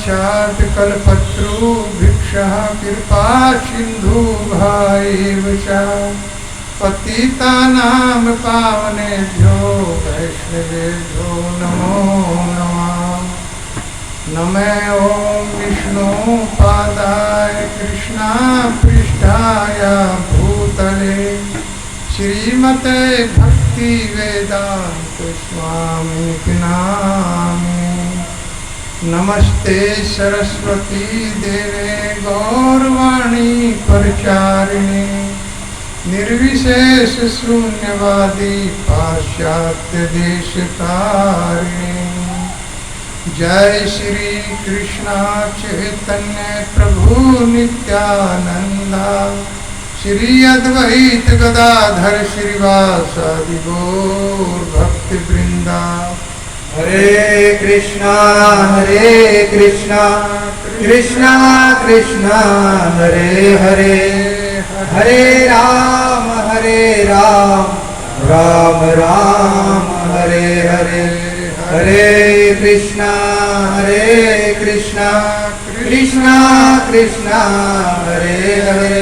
साक्षात् कल्पतरु भिक्षः कृपा सिन्धु एव च पतितानां पावनेभ्यो वैष्णवेभ्यो नमो नमः। नमो ॐ विष्णुपादाय कृष्णापृष्ठाय भूतले श्रीमते भक्ति वेदांत स्वामी नामे। नमस्ते सरस्वती देवे गौरवाणी प्रचारिणे निर्विशेष शून्यवादी पाश्चात्य देशतारिणे। जय श्री कृष्णा चैतन्य प्रभु नित्यानंदा श्री अद्वैत गदाधर श्रीवासादि गौर भक्त वृंदा। हरे कृष्णा कृष्णा कृष्णा हरे हरे हरे राम राम राम हरे हरे हरे कृष्णा कृष्णा कृष्णा हरे हरे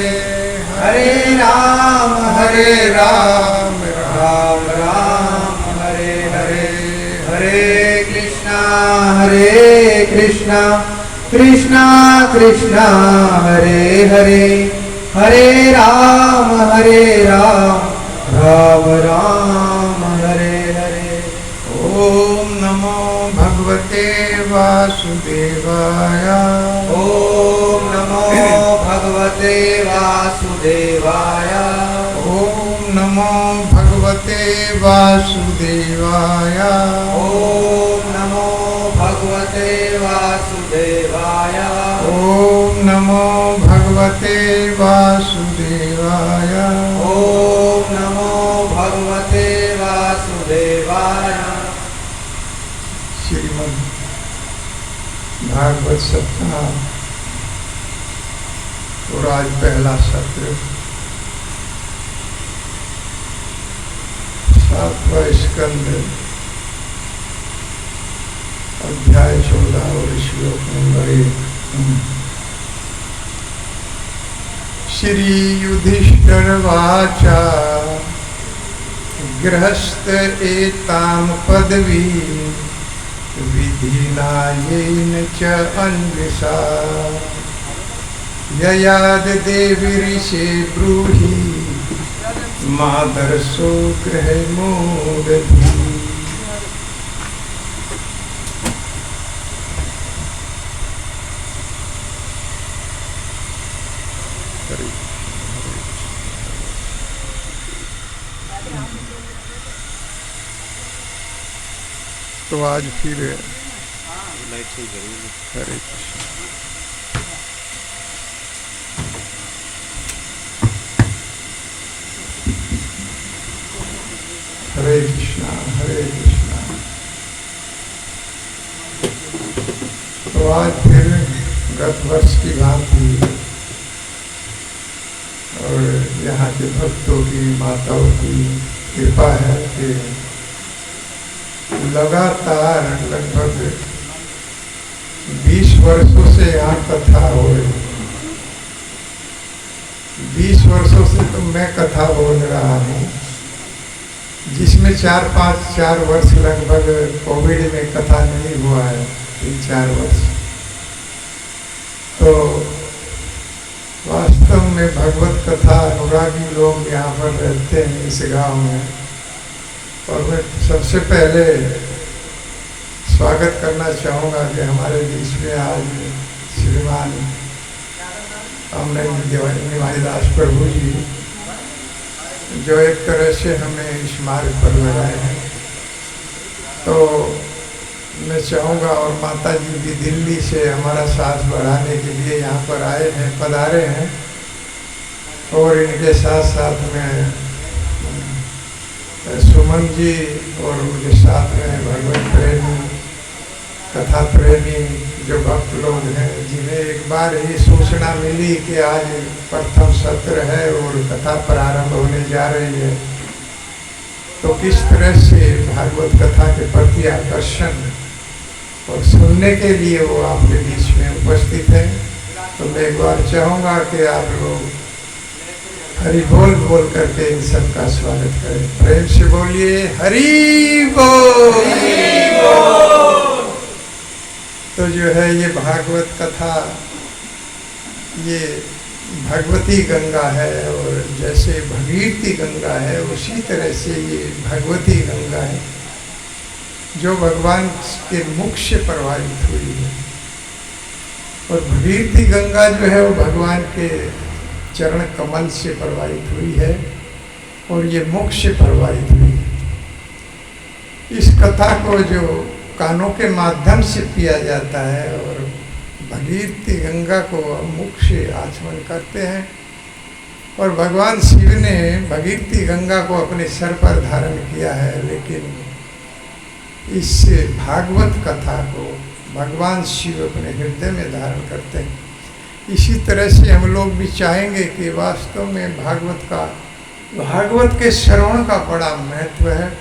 हरे राम राम राम हरे हरे हरे कृष्णा कृष्णा कृष्णा हरे हरे हरे राम राम राम हरे हरे। ओम नमो भगवते वासुदेवाय। ओम नमो भगवते वासुदेवाय। ओम नमो भगवते वासुदेवाय। ओम नमो भगवते वासुदेवाय। ओम नमो भगवते वासुदेवाय। ओम नमो भगवते वासुदेवाय। श्रीमद् भागवत सप्ताह और आज पहला सत्र 7वां स्कंद अध्याय 14 और श्लोक नंबर 1। श्री युधिष्ठिरवाचा गृहस्थ एतां पदवी विधिना येन च अन्विषा ययाद देवी ऋषे ब्रूहि मादर्शो गृह मोदधि। तो आज फिर हरे कृष्ण। हरे कृष्णा हरे कृष्णा। तो आज फिर गत वर्ष की भांति और यहाँ के भक्तों की माताओं की कृपा है कि लगातार लगभग 20 वर्षों से यहाँ कथा हो रही। 20 वर्षों से तो मैं कथा बोल रहा हूँ, जिसमें 4 वर्ष लगभग कोविड में कथा नहीं हुआ है, 3-4 वर्ष। तो वास्तव में भगवत कथा अनुरागी लोग यहाँ पर रहते हैं इस गांव में। और मैं सबसे पहले स्वागत करना चाहूँगा कि हमारे बीच में आज श्रीमान निवाईदास प्रभु जी, जो एक तरह से हमें इस मार्ग पर लगाए हैं। तो मैं चाहूँगा, और माता जी भी दिल्ली से हमारा साथ बढ़ाने के लिए यहाँ पर आए हैं, पधारे हैं। और इनके साथ साथ में सुमन जी और उनके साथ में भगवत प्रेमी, कथा प्रेमी जो भक्त लोग हैं, जिन्हें एक बार ही सूचना मिली कि आज प्रथम सत्र है और कथा प्रारंभ होने जा रही है, तो किस तरह से भागवत कथा के प्रति आकर्षण और सुनने के लिए वो आपके बीच में उपस्थित हैं, तो मैं एक बार चाहूँगा कि आप लोग हरि बोल बोल करके इन सबका स्वागत करें। प्रेम से बोलिए हरि बोल। तो जो है ये भागवत कथा, ये भगवती गंगा है, और जैसे भगीरथी गंगा है उसी तरह से ये भगवती गंगा है, जो भगवान के मुख से प्रवाहित हुई है। और भगीरथी गंगा जो है वो भगवान के चरण कमल से प्रवाहित हुई है, और ये मुख से प्रवाहित हुई है। इस कथा को जो कानों के माध्यम से पिया जाता है, और भगीरथी गंगा को मुख से आचमन करते हैं, और भगवान शिव ने भगीरथी गंगा को अपने सर पर धारण किया है। लेकिन इस भागवत कथा को भगवान शिव अपने हृदय में धारण करते हैं। इसी तरह से हम लोग भी चाहेंगे कि वास्तव में भागवत के श्रवण का बड़ा महत्व है,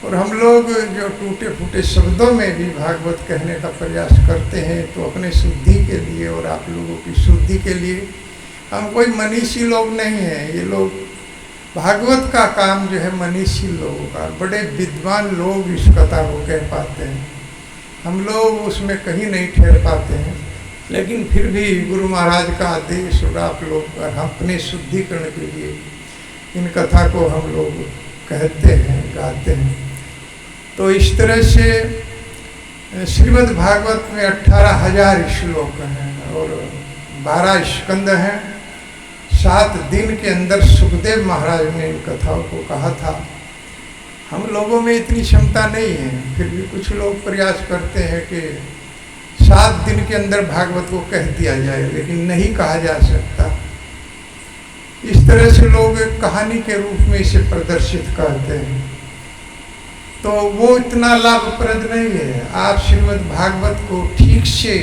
और हम लोग जो टूटे फूटे शब्दों में भी भागवत कहने का प्रयास करते हैं, तो अपने शुद्धि के लिए और आप लोगों की शुद्धि के लिए। हम कोई मनीषी लोग नहीं हैं, ये लोग भागवत का काम जो है मनीषी लोगों का, बड़े विद्वान लोग इस कथा को कह पाते हैं, हम लोग उसमें कहीं नहीं ठहर पाते हैं। लेकिन फिर भी गुरु महाराज का आदेश, और आप लोग अपने शुद्धिकरण के लिए इन कथा को हम लोग कहते हैं, गाते हैं। तो इस तरह से श्रीमद् भागवत में 18,000 श्लोक हैं, और 12 स्कंद हैं। 7 दिन के अंदर सुखदेव महाराज ने इन कथाओं को कहा था। हम लोगों में इतनी क्षमता नहीं है, फिर भी कुछ लोग प्रयास करते हैं कि 7 दिन के अंदर भागवत को कह दिया जाए, लेकिन नहीं कहा जा सकता। इस तरह से लोग एक कहानी के रूप में इसे प्रदर्शित करते हैं, तो वो इतना लाभप्रद नहीं है। आप श्रीमद् भागवत को ठीक से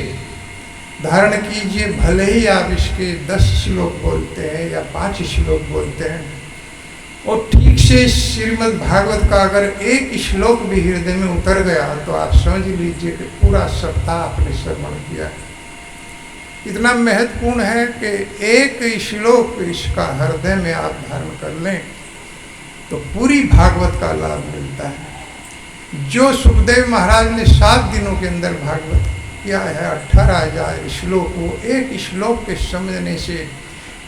धारण कीजिए, भले ही आप इसके 10 श्लोक बोलते हैं या 5 श्लोक बोलते हैं, और ठीक से श्रीमद् भागवत का अगर एक श्लोक भी हृदय में उतर गया, तो आप समझ लीजिए कि पूरा सप्ताह आपने श्रवण किया है। इतना महत्वपूर्ण है कि एक श्लोक इसका हृदय में आप धारण कर लें, तो पूरी भागवत का लाभ मिलता है। जो सुखदेव महाराज ने 7 दिनों के अंदर भागवत किया है, 18,000 श्लोक, वो एक श्लोक के समझने से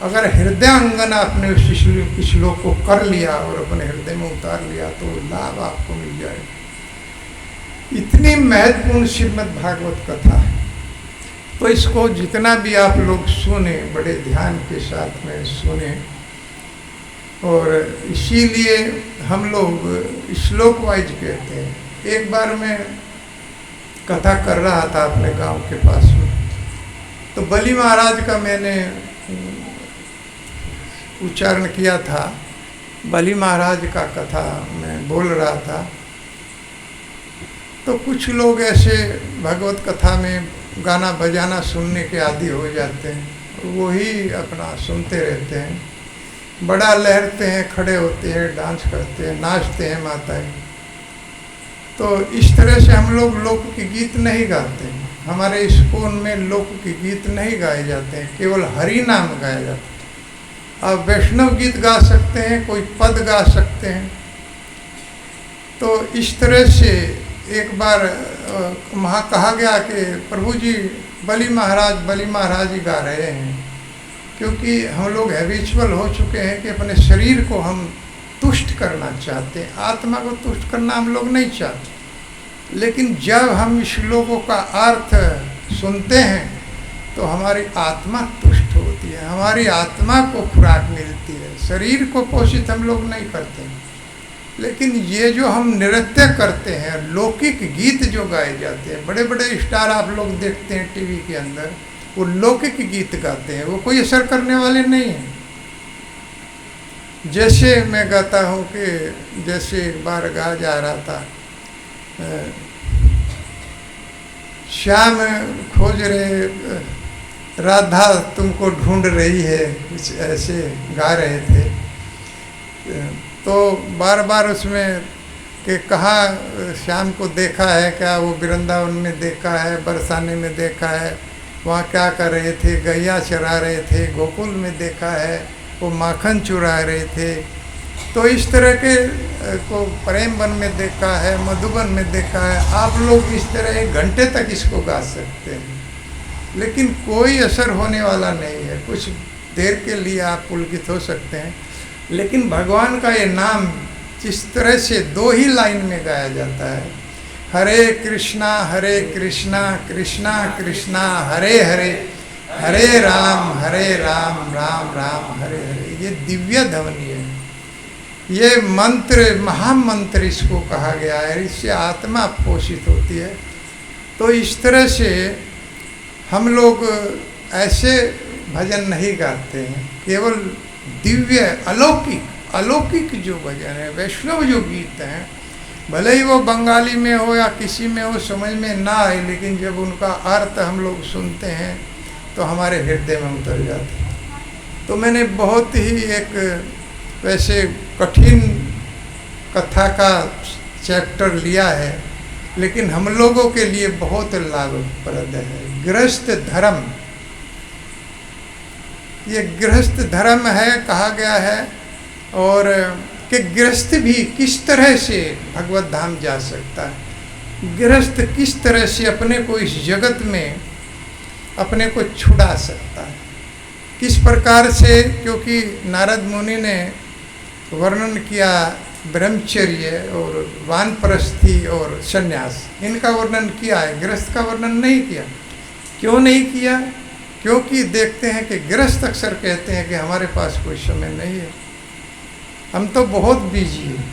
अगर हृदयांगन आपने उस श्लोक को कर लिया और अपने हृदय में उतार लिया, तो लाभ आपको मिल जाएगा। इतनी महत्वपूर्ण श्रीमद् भागवत कथा है, तो इसको जितना भी आप लोग सुने, बड़े ध्यान के साथ में सुने। और इसीलिए हम लोग श्लोक वाइज कहते हैं। एक बार मैं कथा कर रहा था अपने गांव के पास में, तो बलि महाराज का मैंने उच्चारण किया था। बलि महाराज का कथा मैं बोल रहा था, तो कुछ लोग ऐसे भगवत कथा में गाना बजाना सुनने के आदी हो जाते हैं, वही अपना सुनते रहते हैं, बड़ा लहरते हैं, खड़े होते हैं, डांस करते हैं, नाचते हैं माताएं। तो इस तरह से हम लोग लोक गीत नहीं गाते हैं। हमारे इस्कॉन में लोक गीत नहीं गाए जाते हैं, केवल हरि नाम गाया जाता है। आप वैष्णव गीत गा सकते हैं, कोई पद गा सकते हैं। तो इस तरह से एक बार वहाँ कहा गया कि प्रभु जी बलि महाराज ही गा रहे हैं, क्योंकि हम लोग हैबिचुअल हो चुके हैं कि अपने शरीर को हम तुष्ट करना चाहते हैं, आत्मा को तुष्ट करना हम लोग नहीं चाहते। लेकिन जब हम श्लोकों का अर्थ सुनते हैं, तो हमारी आत्मा तुष्ट होती है, हमारी आत्मा को खुराक मिलती है। शरीर को पोषित हम लोग नहीं करते हैं। लेकिन ये जो हम नृत्य करते हैं, लौकिक गीत जो गाए जाते हैं, बड़े बड़े स्टार आप लोग देखते हैं टीवी के अंदर, वो लौकिक गीत गाते हैं, वो कोई असर करने वाले नहीं हैं। जैसे मैं गाता हूँ कि जैसे एक बार गा जा रहा था, श्याम खोज रहे राधा तुमको ढूंढ रही है, कुछ ऐसे गा रहे थे। तो बार बार उसमें कि कहाँ श्याम को देखा है क्या, वो वृंदावन में देखा है, बरसाने में देखा है, वहाँ क्या कर रहे थे, गैया चरा रहे थे। गोकुल में देखा है वो माखन चुरा रहे थे। तो इस तरह के को प्रेम वन में देखा है, मधुबन में देखा है। आप लोग इस तरह 1 घंटे तक इसको गा सकते हैं, लेकिन कोई असर होने वाला नहीं है। कुछ देर के लिए आप पुलकित हो सकते हैं, लेकिन भगवान का ये नाम जिस तरह से 2 ही लाइन में गाया जाता है, हरे कृष्णा कृष्णा कृष्णा हरे हरे, हरे राम राम राम हरे हरे, ये दिव्य ध्वनि है। ये मंत्र महामंत्र इसको कहा गया है, इससे आत्मा पोषित होती है। तो इस तरह से हम लोग ऐसे भजन नहीं गाते हैं, केवल दिव्य अलौकिक जो भजन है, वैष्णव जो गीत हैं, भले ही वो बंगाली में हो या किसी में हो, समझ में ना आए, लेकिन जब उनका अर्थ हम लोग सुनते हैं तो हमारे हृदय में उतर जाते हैं। तो मैंने बहुत ही एक वैसे कठिन कथा का चैप्टर लिया है, लेकिन हम लोगों के लिए बहुत लाभप्रद है। गृहस्थ धर्म, ये गृहस्थ धर्म है कहा गया है, और कि गृहस्थ भी किस तरह से भगवत धाम जा सकता है, गृहस्थ किस तरह से अपने को इस जगत में अपने को छुड़ा सकता है, किस प्रकार से। क्योंकि नारद मुनि ने वर्णन किया ब्रह्मचर्य और वानप्रस्थी और सन्यास, इनका वर्णन किया है, गृहस्थ का वर्णन नहीं किया। क्यों नहीं किया? क्योंकि देखते हैं कि गृहस्थ अक्सर कहते हैं कि हमारे पास कोई समय नहीं है, हम तो बहुत बिजी हैं,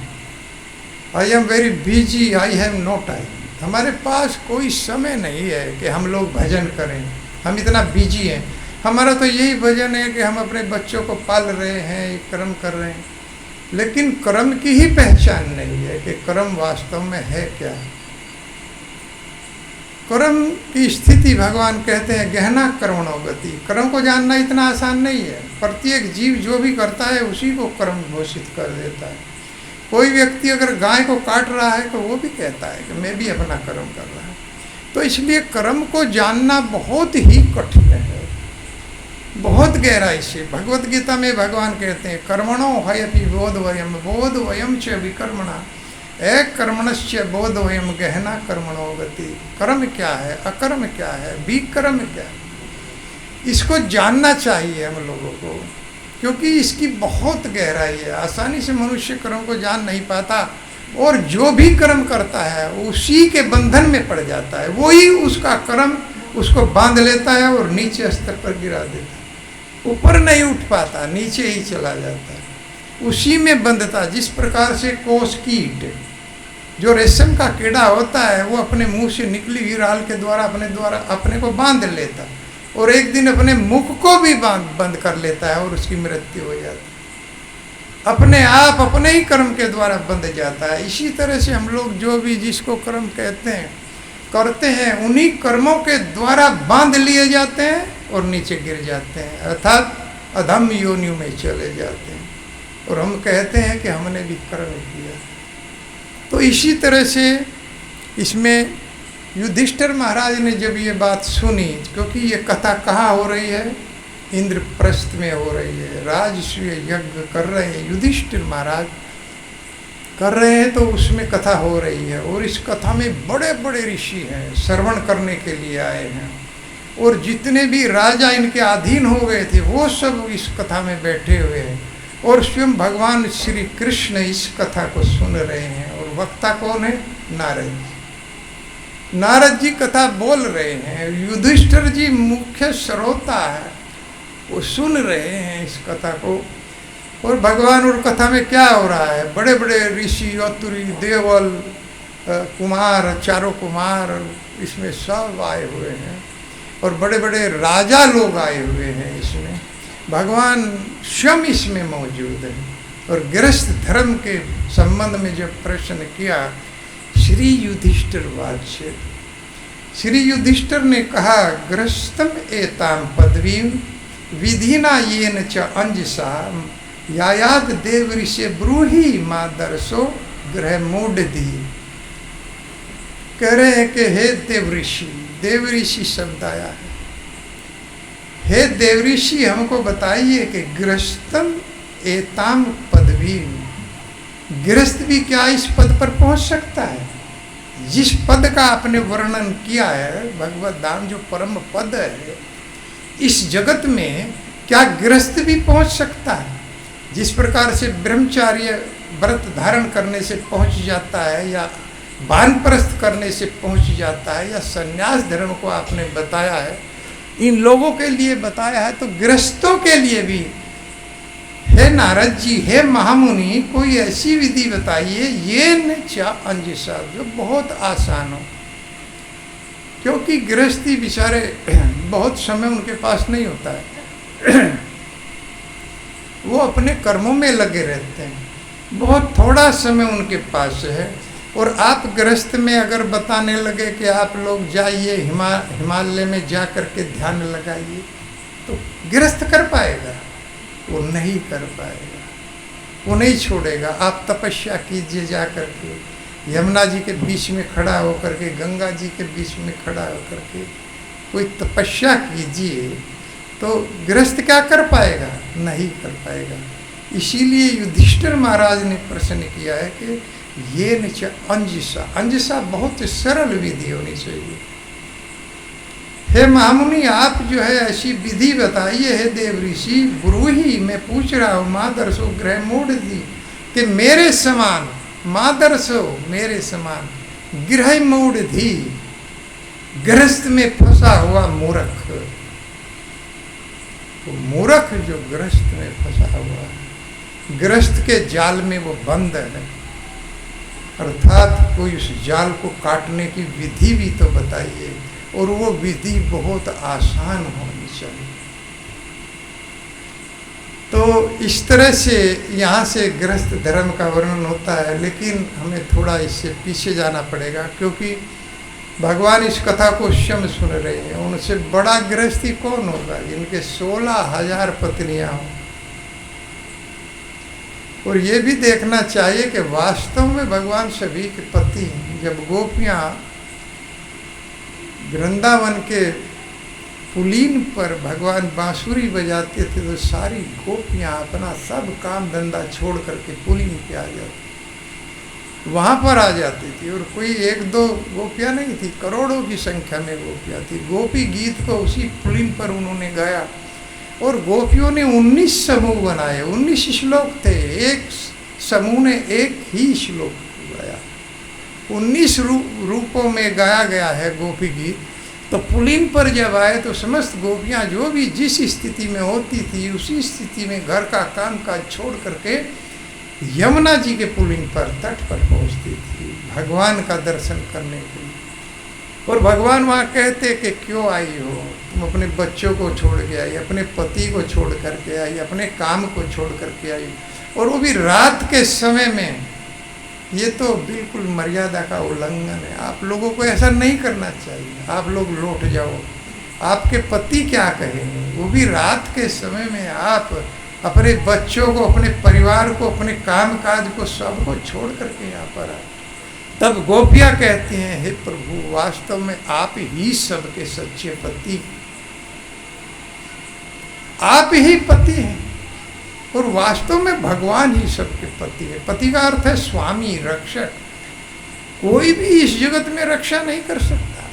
I am very busy, I have no time. हमारे पास कोई समय नहीं है कि हम लोग भजन करें, हम इतना बिजी हैं। हमारा तो यही भजन है कि हम अपने बच्चों को पाल रहे हैं, कर्म कर रहे हैं, लेकिन कर्म की ही पहचान नहीं है कि कर्म वास्तव में है क्या। कर्म की स्थिति भगवान कहते हैं गहना कर्मणो गति, कर्म को जानना इतना आसान नहीं है। प्रत्येक जीव जो भी करता है उसी को कर्म घोषित कर देता है। कोई व्यक्ति अगर गाय को काट रहा है तो वो भी कहता है कि मैं भी अपना कर्म कर रहा हूँ। तो इसलिए कर्म को जानना बहुत ही कठिन है, बहुत गहराई से। भगवत गीता में भगवान कहते हैं कर्मणो हयपि बोधवयम च विकर्मणा एक कर्मणस्य बोधवयम गहना कर्मणो गति। कर्म क्या है, अकर्म क्या है, विकर्म क्या है, इसको जानना चाहिए हम लोगों को, क्योंकि इसकी बहुत गहराई है। आसानी से मनुष्य कर्म को जान नहीं पाता, और जो भी कर्म करता है उसी के बंधन में पड़ जाता है, वही उसका कर्म उसको बांध लेता है और नीचे स्तर पर गिरा देता है। ऊपर नहीं उठ पाता, नीचे ही चला जाता है, उसी में बंधता। जिस प्रकार से कोस कीट, जो रेशम का कीड़ा होता है, वो अपने मुंह से निकली हुई राल के द्वारा अपने को बांध लेता, और एक दिन अपने मुख को भी बंद कर लेता है और उसकी मृत्यु हो जाती है। अपने आप अपने ही कर्म के द्वारा बंध जाता है। इसी तरह से हम लोग जो भी जिसको कर्म कहते हैं करते हैं, उन्हीं कर्मों के द्वारा बांध लिए जाते हैं और नीचे गिर जाते हैं, अर्थात अधम योनियों में चले जाते हैं। और हम कहते हैं कि हमने भी कर्म किया। तो इसी तरह से इसमें युधिष्ठिर महाराज ने जब ये बात सुनी, क्योंकि ये कथा कहाँ हो रही है, इंद्रप्रस्थ में हो रही है, राजसूय यज्ञ कर रहे हैं, युधिष्ठिर महाराज कर रहे हैं, तो उसमें कथा हो रही है। और इस कथा में बड़े बड़े ऋषि हैं, श्रवण करने के लिए आए हैं, और जितने भी राजा इनके अधीन हो गए थे वो सब इस कथा में बैठे हुए हैं, और स्वयं भगवान श्री कृष्ण इस कथा को सुन रहे हैं। और वक्ता कौन है? नारद जी। नारद जी कथा बोल रहे हैं, युधिष्ठिर जी मुख्य श्रोता है, वो सुन रहे हैं इस कथा को। और भगवान और कथा में क्या हो रहा है, बड़े बड़े ऋषि, अतुरी, देवल, कुमार, चारों कुमार इसमें सब आए हुए हैं, और बड़े बड़े राजा लोग आए हुए हैं इसमें। भगवान स्वयं इसमें मौजूद है। और गृहस्थ धर्म के संबंध में जब प्रश्न किया, श्री युधिष्ठिर वाच्य, श्री युधिष्ठिर ने कहा गृहस्थम एताम पदवीम विधिना येन च अंजसा यायाद देव ऋषि ब्रूहि माँ दर्शो ग्रह मूढ़ दी। कह रहे हैं कि हे देव ऋषि शब्द आया है, हे देवऋषि हमको बताइए कि गृहस्थम एताम पदवी, गृहस्थ भी क्या इस पद पर पहुंच सकता है? जिस पद का आपने वर्णन किया है, भगवत धाम जो परम पद है, इस जगत में क्या गृहस्थ भी पहुंच सकता है? जिस प्रकार से ब्रह्मचार्य व्रत धारण करने से पहुंच जाता है, या वानप्रस्थ करने से पहुंच जाता है, या संन्यास धर्म को आपने बताया है, इन लोगों के लिए बताया है, तो गृहस्थों के लिए भी हे नारद जी, हे महामुनि, कोई ऐसी विधि बताइए ये न चा अंजिसा, जो बहुत आसान हो। क्योंकि गृहस्थी बेचारे बहुत समय उनके पास नहीं होता है वो अपने कर्मों में लगे रहते हैं, बहुत थोड़ा समय उनके पास है। और आप गृहस्थ में अगर बताने लगे कि आप लोग जाइए हिमालय में जा कर के ध्यान लगाइए, तो गृहस्थ कर पाएगा? वो नहीं कर पाएगा, वो नहीं छोड़ेगा। आप तपस्या कीजिए जा कर के, यमुना जी के बीच में खड़ा होकर के, गंगा जी के बीच में खड़ा होकर के कोई तपस्या कीजिए, तो गृहस्थ क्या कर पाएगा? नहीं कर पाएगा। इसीलिए युधिष्ठिर महाराज ने प्रश्न किया है कि ये नीचे अंजिसा, अंजिसा बहुत सरल विधि होनी चाहिए। हे महामुनि, आप जो है ऐसी विधि बताइए। हे देव ऋषि, ब्रूहि, मैं पूछ रहा हूँ, मादर्शो ग्रह मूढ़ दी, कि मेरे समान, मादर्शो मेरे समान, गृह मूढ़ धी, गृहस्थ में फंसा हुआ मूर्ख, तो मूर्ख जो गृहस्थ में फंसा हुआ है, गृहस्थ के जाल में वो बंद है, अर्थात कोई उस जाल को काटने की विधि भी तो बताइए, और वो विधि बहुत आसान होनी चाहिए। तो इस तरह से यहाँ से गृहस्थ धर्म का वर्णन होता है, लेकिन हमें थोड़ा इससे पीछे जाना पड़ेगा, क्योंकि भगवान इस कथा को स्वयं सुन रहे हैं। उनसे बड़ा गृहस्थी कौन होगा? इनके 16,000 पत्नियां हों। और ये भी देखना चाहिए कि वास्तव में भगवान सभी के पति हैं। जब गोपियाँ वृंदावन के पुलीन पर भगवान बांसुरी बजाते थे, तो सारी गोपियाँ अपना सब काम धंधा छोड़ करके पुलीन पे आ जाती, वहाँ पर आ जाती थी। और कोई एक दो गोपियाँ नहीं थी, करोड़ों की संख्या में गोपियाँ थी। गोपी गीत को उसी पुलीन पर उन्होंने गाया, और गोपियों ने 19 समूह बनाए, 19 श्लोक थे, एक समूह ने एक ही श्लोक गाया, 19 रूपों में गाया गया है गोपी गीत। तो पुलीन पर जब आए तो समस्त गोपियाँ जो भी जिस स्थिति में होती थी, उसी स्थिति में घर का काम काज छोड़ करके यमुना जी के पुलीन पर, तट पर पहुँचती थी भगवान का दर्शन करने के लिए। और भगवान वहाँ कहते कि क्यों आई हो तुम? अपने बच्चों को छोड़ के आई, अपने पति को छोड़ करके आई, अपने काम को छोड़ करके आई, और वो भी रात के समय में। ये तो बिल्कुल मर्यादा का उल्लंघन है। आप लोगों को ऐसा नहीं करना चाहिए। आप लोग लौट जाओ, आपके पति क्या कहेंगे? वो भी रात के समय में आप अपने बच्चों को, अपने परिवार को, अपने काम काज को, सबको छोड़ करके यहाँ पर आए। तब गोपियाँ कहती हैं, हे प्रभु, वास्तव में आप ही सबके सच्चे पति, आप ही पति हैं, और वास्तव में भगवान ही सबके पति है। पति का अर्थ है स्वामी, रक्षक। कोई भी इस जगत में रक्षा नहीं कर सकता।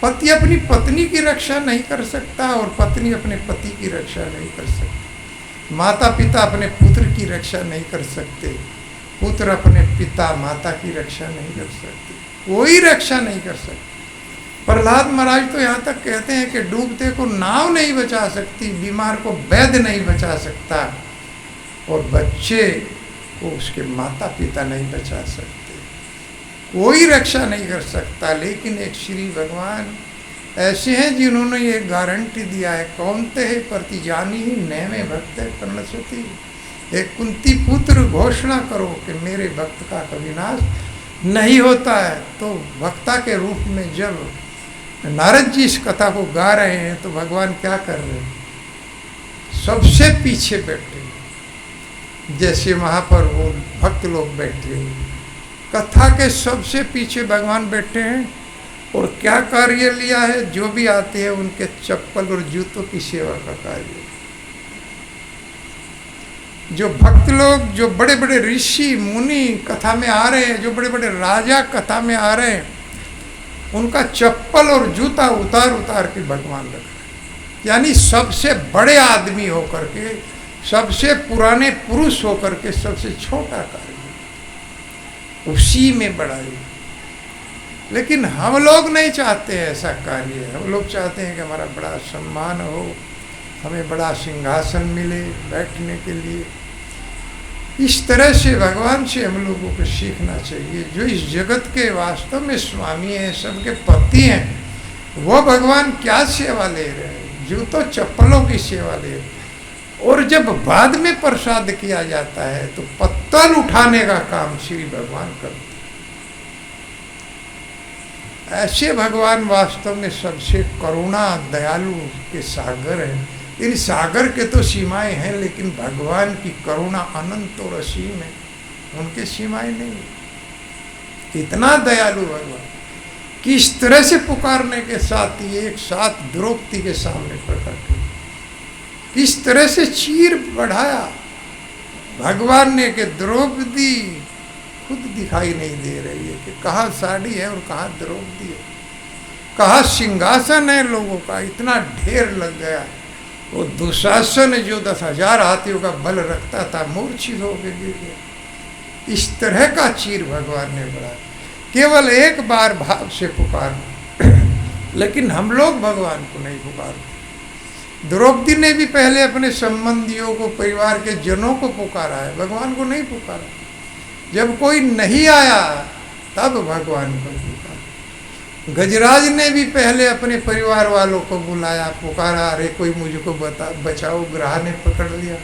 पति अपनी पत्नी की रक्षा नहीं कर सकता, और पत्नी अपने पति की रक्षा नहीं कर सकती। माता पिता अपने पुत्र की रक्षा नहीं कर सकते, पुत्र अपने पिता माता की रक्षा नहीं कर सकते, कोई रक्षा नहीं कर सकता। प्रहलाद महाराज तो यहाँ तक कहते हैं कि डूबते को नाव नहीं बचा सकती, बीमार को वैद्य नहीं बचा सकता, और बच्चे को उसके माता पिता नहीं बचा सकते, कोई रक्षा नहीं कर सकता। लेकिन एक श्री भगवान ऐसे हैं जिन्होंने ये गारंटी दिया है, कौनते है प्रतिजानी ही नैमे भक्त प्रणश्यति। एक कुंती पुत्र घोषणा करो कि मेरे भक्त का कभी नाश नहीं होता है। तो भक्ता के रूप में जब नारद जी इस कथा को गा रहे हैं, तो भगवान क्या कर रहे हैं? सबसे पीछे बैठे, जैसे वहाँ पर वो भक्त लोग बैठे हैं, कथा के सबसे पीछे भगवान बैठे हैं, और क्या कार्य लिया है? जो भी आते हैं उनके चप्पल और जूतों की सेवा का कार्य। जो भक्त लोग, जो बड़े बड़े ऋषि मुनि कथा में आ रहे हैं, जो बड़े बड़े राजा कथा में आ रहे हैं, उनका चप्पल और जूता उतार उतार के भगवान रख रहे हैं। यानी सबसे बड़े आदमी होकर के, सबसे पुराने पुरुष होकर के सबसे छोटा कार्य, उसी में बड़ाई। लेकिन हम लोग नहीं चाहते हैं ऐसा कार्य। हम लोग चाहते हैं कि हमारा बड़ा सम्मान हो, हमें बड़ा सिंहासन मिले बैठने के लिए। इस तरह से भगवान से हम लोगों को सीखना चाहिए। जो इस जगत के वास्तव में स्वामी हैं, सबके पति हैं, वो भगवान क्या सेवा ले रहे हैं? जूतों चप्पलों की सेवा ले रहे हैं। और जब बाद में प्रसाद किया जाता है तो पत्तल उठाने का काम श्री भगवान करते हैं। ऐसे भगवान वास्तव में सबसे करुणा दयालु के सागर हैं। इन सागर के तो सीमाएं हैं, लेकिन भगवान की करुणा अनंत और असीम है, उनके सीमाएं नहीं। इतना दयालु भगवान किस तरह से पुकारने के साथ ही एक साथ द्रौपदी के सामने प्रकट हुए, किस तरह से चीर बढ़ाया भगवान ने कि द्रौपदी खुद दिखाई नहीं दे रही है कि कहाँ साड़ी है और कहाँ द्रौपदी है, कहाँ सिंहासन है लोगों का। इतना ढेर लग गया। वो दुशासन जो 10,000 हाथियों का बल रखता था, मूर्छित होकर गिर गया। इस तरह का चीर भगवान ने बढ़ाया, केवल एक बार भाव से पुकारना। लेकिन हम लोग भगवान को नहीं पुकारते। द्रौपदी ने भी पहले अपने संबंधियों को, परिवार के जनों को पुकारा है, भगवान को नहीं पुकारा। जब कोई नहीं आया तब भगवान को पुकारा। गजराज ने भी पहले अपने परिवार वालों को बुलाया, पुकारा, अरे कोई मुझको बचाओ, ग्रह ने पकड़ लिया।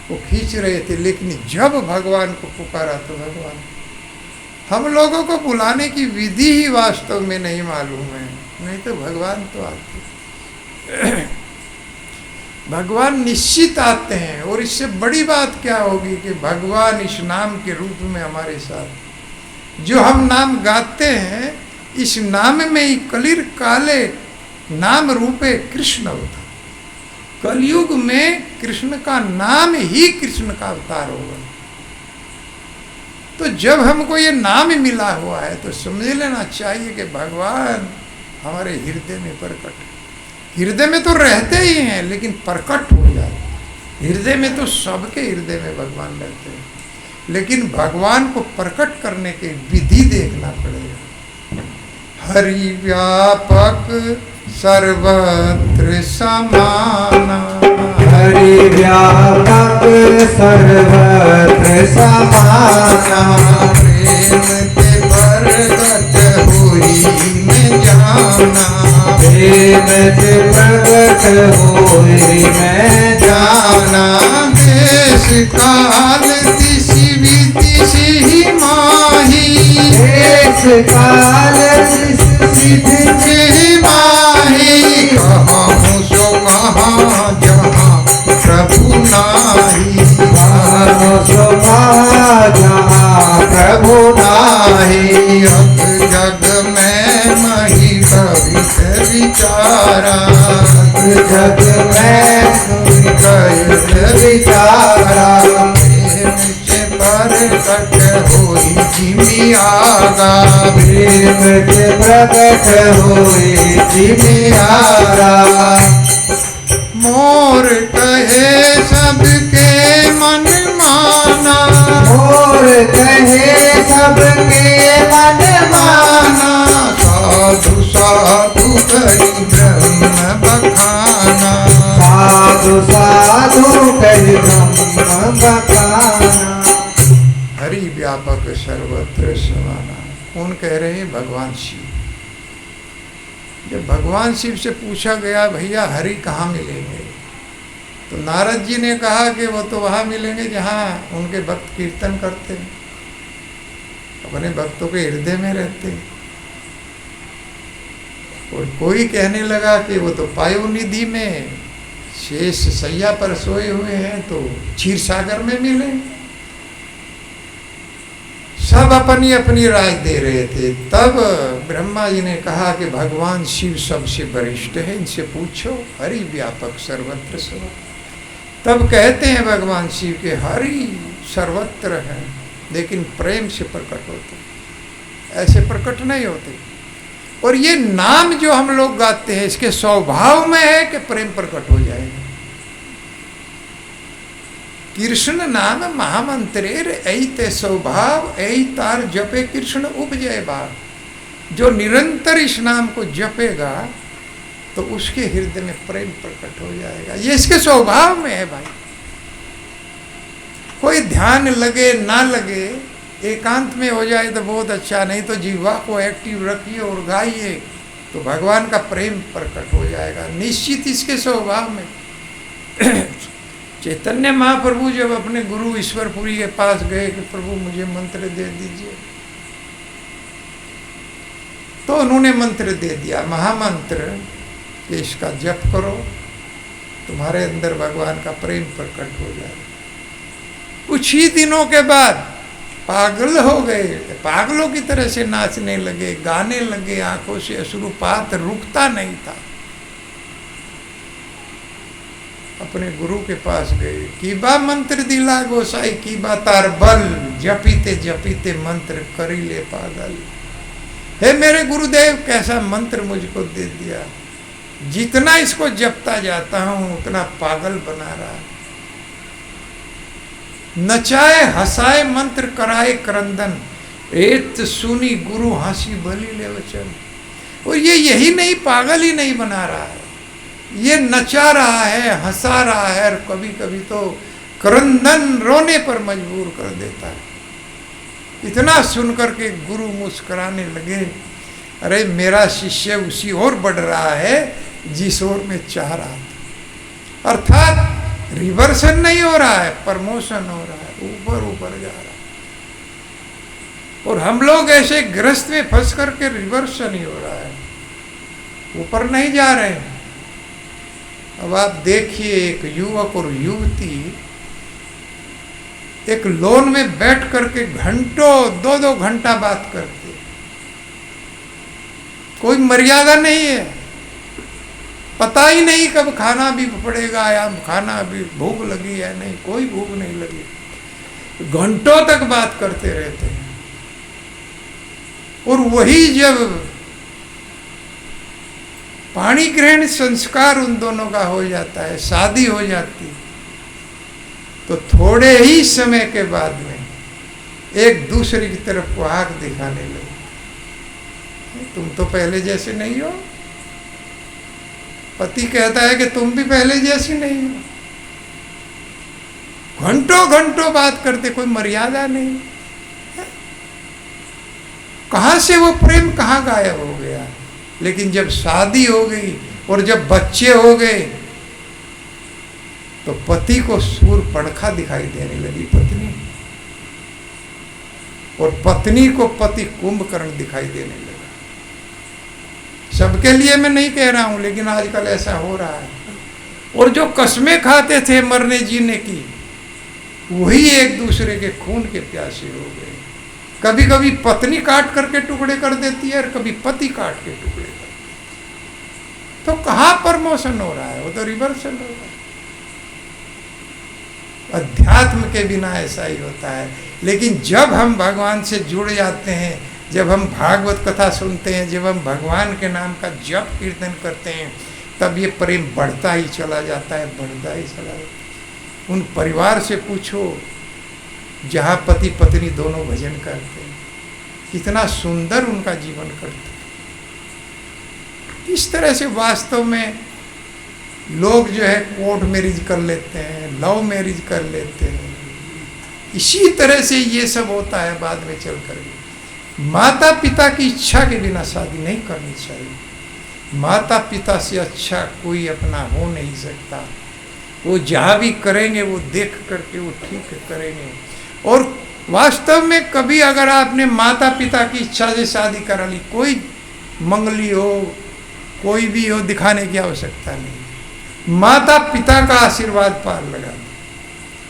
वो खींच रहे थे, लेकिन जब भगवान को पुकारा तो भगवान। हम लोगों को बुलाने की विधि ही वास्तव में नहीं मालूम है, नहीं तो भगवान तो आते। भगवान निश्चित आते हैं। और इससे बड़ी बात क्या होगी कि भगवान इस नाम के रूप में हमारे साथ, जो हम नाम गाते हैं, इस नाम में ही कलिर काले नाम रूपे कृष्ण होता। कलयुग में कृष्ण का नाम ही कृष्ण का अवतार होगा। तो जब हमको ये नाम मिला हुआ है तो समझ लेना चाहिए कि भगवान हमारे हृदय में प्रकट है। हृदय में तो रहते ही हैं, लेकिन प्रकट हो जाते। हृदय में तो सबके हृदय में भगवान रहते हैं, लेकिन भगवान को प्रकट करने की विधि देखना पड़ेगा। हरि व्यापक सर्वत्र समाना, हरि व्यापक सर्वत्र समाना, प्रेम के प्रगट हुई में जाना, प्रेम से प्रगट होई मैं जाना। देश काल दिशि विदिशि ही माही, देश काल सिद्धि ही माही। कहूँ सो कहाँ जहाँ प्रभु नाही, जहाँ प्रभु नाही। अब जग में मही कवित विचारा, जग में कवित विचारा, प्रेम से प्रकट होई जिमि आगा, प्रेम से प्रकट होई जिमियारा। मोर कहे सबके मन माना, मोर कहे सबके मन माना, साधु साधु करी ब्रह्म बखाना, साधु साधु कहि ब्रह्म बखाना। हरि व्यापक सर्वत्र समाना। कौन कह रहे हैं? भगवान शिव। जब भगवान शिव से पूछा गया, भैया हरि कहाँ मिलेंगे, तो नारद जी ने कहा कि वो तो वहाँ मिलेंगे जहाँ उनके भक्त कीर्तन करते हैं, अपने भक्तों के हृदय में रहते हैं। और कोई कहने लगा कि वो तो पायो निधि में शेष सैया पर सोए हुए हैं, तो क्षीर सागर में मिलेंगे। सब अपनी अपनी राय दे रहे थे। तब ब्रह्मा जी ने कहा कि भगवान शिव सबसे वरिष्ठ है, इनसे पूछो, हरि व्यापक सर्वत्र सर्व। तब कहते हैं भगवान शिव के हरि सर्वत्र है, लेकिन प्रेम से प्रकट होते, ऐसे प्रकट नहीं होते। और ये नाम जो हम लोग गाते हैं, इसके स्वभाव में है कि प्रेम प्रकट हो जाएगा। कृष्ण नाम महामंत्रेर ऐते स्वभाव ऐ तार जपे कृष्ण उपजय भाव। जो निरंतर इस नाम को जपेगा तो उसके हृदय में प्रेम प्रकट हो जाएगा। ये इसके स्वभाव में है भाई। कोई ध्यान लगे ना लगे, एकांत में हो जाए तो बहुत अच्छा, नहीं तो जीवा को एक्टिव रखिए और गाइए तो भगवान का प्रेम प्रकट हो जाएगा निश्चित इसके स्वभाव में। चैतन्य महाप्रभु जब अपने गुरु ईश्वरपुरी के पास गए कि प्रभु मुझे मंत्र दे दीजिए, तो उन्होंने मंत्र दे दिया, महामंत्र, कि इसका जप करो, तुम्हारे अंदर भगवान का प्रेम प्रकट हो जाए। कुछ ही दिनों के बाद पागल हो गए, पागलों की तरह से नाचने लगे, गाने लगे, आंखों से अश्रुपात रुकता नहीं था। अपने गुरु के पास गए, कीबा मंत्र दिला गोसाई, कीबा तार बल, जपीते जपीते मंत्र करी ले पागल। हे मेरे गुरुदेव, कैसा मंत्र मुझको दे दिया, जितना इसको जपता जाता हूं उतना पागल बना रहा। नचाए हंसाए मंत्र कराए क्रंदन, एत सुनी गुरु हंसी भली ले वचन। और ये यही नहीं, पागल ही नहीं बना रहा है, ये नचा रहा है, हंसा रहा है, और कभी कभी तो क्रंदन, रोने पर मजबूर कर देता है। इतना सुनकर के गुरु मुस्कुराने लगे, अरे मेरा शिष्य उसी ओर बढ़ रहा है जिस ओर में चाह रहा था। अर्थात रिवर्सन नहीं हो रहा है, प्रमोशन हो रहा है, ऊपर ऊपर जा रहा है। और हम लोग ऐसे ग्रस्त में फंस करके रिवर्सन ही हो रहा है, ऊपर नहीं जा रहे हैं। अब आप देखिए, एक युवक और युवती एक लोन में बैठ करके घंटों 2-2 घंटा बात करते, कोई मर्यादा नहीं है, पता ही नहीं कब खाना भी पड़ेगा या खाना भी भूख लगी है नहीं, कोई भूख नहीं लगी, घंटों तक बात करते रहते हैं। और वही जब पाणी ग्रहण संस्कार उन दोनों का हो जाता है, शादी हो जाती, तो थोड़े ही समय के बाद में एक दूसरे की तरफ को आंख दिखाने लगे, तुम तो पहले जैसे नहीं हो। पति कहता है कि तुम भी पहले जैसी नहीं हो। घंटों घंटों बात करते, कोई मर्यादा नहीं। कहां से वो प्रेम कहां गायब हो गया। लेकिन जब शादी हो गई और जब बच्चे हो गए तो पति को सूर पड़खा दिखाई देने लगी पत्नी, और पत्नी को पति कुंभकर्ण दिखाई देने लगा। सबके लिए मैं नहीं कह रहा हूं, लेकिन आजकल ऐसा हो रहा है। और जो कसमें खाते थे मरने जीने की, वही एक दूसरे के खून के प्यासे हो गए। कभी कभी पत्नी काट करके टुकड़े कर देती है और कभी पति काट के टुकड़े कर। तो कहां प्रमोशन हो रहा है, वो तो रिवर्सल हो रहा है। अध्यात्म के बिना ऐसा ही होता है। लेकिन जब हम भगवान से जुड़ जाते हैं, जब हम भागवत कथा सुनते हैं, जब हम भगवान के नाम का जप कीर्तन करते हैं, तब ये प्रेम बढ़ता ही चला जाता है, बढ़ता ही चला जाता है। उन परिवार से पूछो जहाँ पति पत्नी दोनों भजन करते हैं, कितना सुंदर उनका जीवन करते हैं। इस तरह से वास्तव में लोग जो है कोर्ट मैरिज कर लेते हैं, लव मैरिज कर लेते हैं। इसी तरह से ये सब होता है बाद में चल कर। माता पिता की इच्छा के बिना शादी नहीं करनी चाहिए। माता पिता से अच्छा कोई अपना हो नहीं सकता। वो जहाँ भी करेंगे वो देख करके वो ठीक करेंगे। और वास्तव में कभी अगर आपने माता पिता की इच्छा से शादी करा ली, कोई मंगली हो, कोई भी हो, दिखाने की आवश्यकता नहीं। माता पिता का आशीर्वाद पार लगा दो।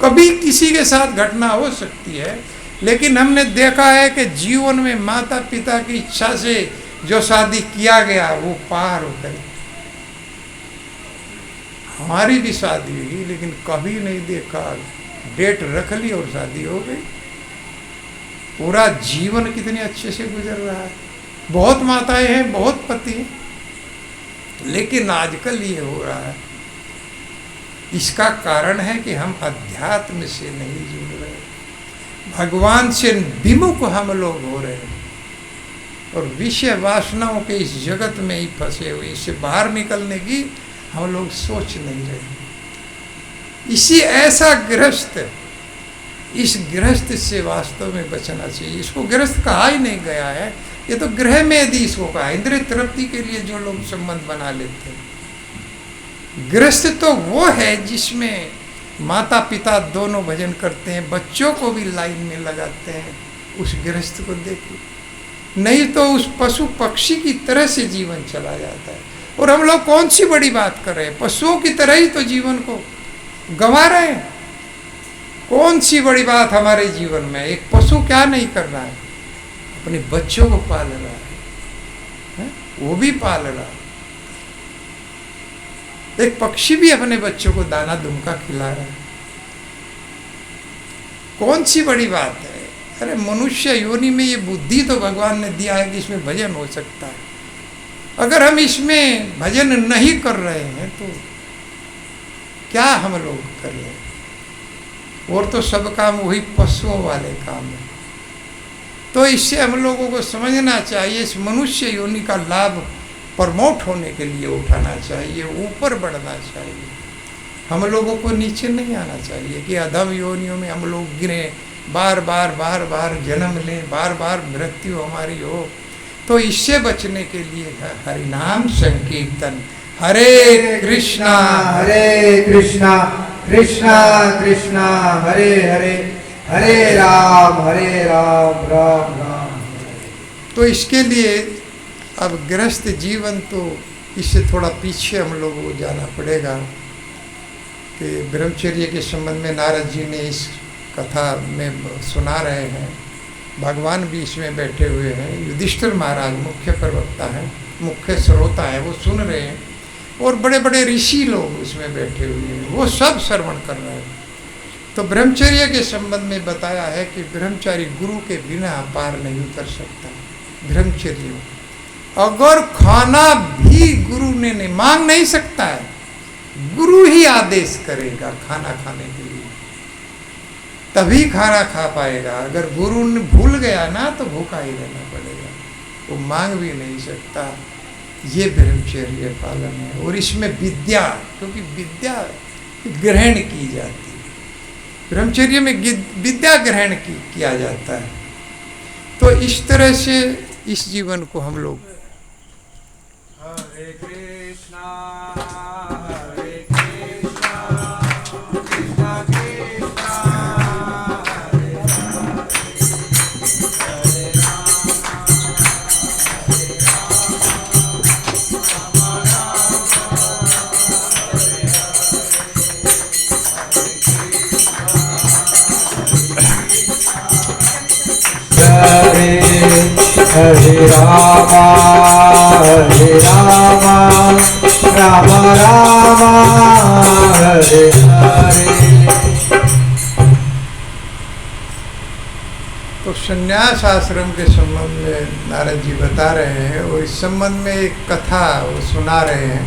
कभी किसी के साथ घटना हो सकती है, लेकिन हमने देखा है कि जीवन में माता पिता की इच्छा से जो शादी किया गया वो पार हो गई। हमारी भी शादी हुई, लेकिन कभी नहीं देखा, डेट रख ली और शादी हो गई। पूरा जीवन कितने अच्छे से गुजर रहा है। बहुत माताएं हैं, बहुत पति हैं, लेकिन आजकल ये हो रहा है। इसका कारण है कि हम अध्यात्म से नहीं जुड़ रहे, भगवान से विमुख हम लोग हो रहे हैं और विषय वासनाओं के इस जगत में ही फंसे हुए। इससे बाहर निकलने की हम लोग सोच नहीं रहे। इसी ऐसा गृहस्थ, इस गृहस्थ से वास्तव में बचना चाहिए। इसको गृहस्थ कहा ही नहीं गया है, ये तो गृह में यदि इसको कहा, इंद्रिय तृप्ति के लिए जो लोग संबंध बना लेते हैं। गृहस्थ तो वो है जिसमें माता पिता दोनों भजन करते हैं, बच्चों को भी लाइन में लगाते हैं। उस गृहस्थ को देखिए, नहीं तो उस पशु पक्षी की तरह से जीवन चला जाता है। और हम लोग कौन सी बड़ी बात कर रहे हैं, पशुओं की तरह ही तो जीवन को गंवा रहे हैं। कौन सी बड़ी बात हमारे जीवन में। एक पशु क्या नहीं कर रहा है, अपने बच्चों को पाल रहा है, वो भी पाल रहा है। एक पक्षी भी अपने बच्चों को दाना दुमका खिला रहा है। कौन सी बड़ी बात है। अरे मनुष्य योनि में ये बुद्धि तो भगवान ने दिया है कि इसमें भजन हो सकता है। अगर हम इसमें भजन नहीं कर रहे हैं तो क्या हम लोग कर रहे हैं। और तो सब काम वही पशुओं वाले काम है। तो इससे हम लोगों को समझना चाहिए, इस मनुष्य योनि का लाभ प्रमोट होने के लिए उठाना चाहिए, ऊपर बढ़ना चाहिए। हम लोगों को नीचे नहीं आना चाहिए कि अधम योनियों में हम लोग गिरे, बार बार जन्म लें, बार बार मृत्यु हमारी हो। तो इससे बचने के लिए हरिनाम संकीर्तन, हरे कृष्णा कृष्णा कृष्णा हरे हरे, हरे राम राम राम। तो इसके लिए अब गृहस्थ जीवन तो इससे थोड़ा पीछे हम लोगों को जाना पड़ेगा कि ब्रह्मचर्य के संबंध में नारद जी ने इस कथा में सुना रहे हैं। भगवान भी इसमें बैठे हुए हैं, युधिष्ठिर महाराज मुख्य प्रवक्ता हैं, मुख्य श्रोता हैं, वो सुन रहे हैं। और बड़े बड़े ऋषि लोग इसमें बैठे हुए हैं, वो सब श्रवण कर रहे हैं। तो ब्रह्मचर्य के संबंध में बताया है कि ब्रह्मचारी गुरु के बिना पार नहीं उतर सकता। ब्रह्मचर्य अगर खाना भी गुरु ने नहीं, मांग नहीं सकता है, गुरु ही आदेश करेगा खाना खाने के लिए, तभी खाना खा पाएगा। अगर गुरु ने भूल गया ना तो भूखा ही रहना पड़ेगा, वो मांग भी नहीं सकता। ये ब्रह्मचर्य पालन है। और इसमें विद्या, क्योंकि विद्या ग्रहण की जाती है, ब्रह्मचर्य में विद्या ग्रहण किया जाता है। तो इस तरह से इस जीवन को हम लोग हरे कृष्णा हरे रामा राम राम हरे हरे। तो संन्यास आश्रम के संबंध में नारद जी बता रहे हैं और इस संबंध में एक कथा वो सुना रहे हैं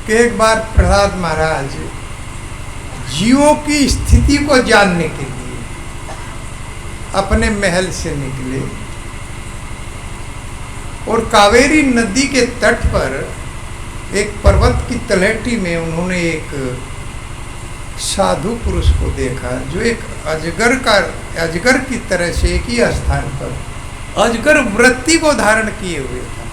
कि एक बार प्रहलाद महाराज जीवों की स्थिति को जानने के लिए अपने महल से निकले और कावेरी नदी के तट पर एक पर्वत की तलहटी में उन्होंने एक साधु पुरुष को देखा जो एक अजगर की तरह से एक ही स्थान पर अजगर वृत्ति को धारण किए हुए था।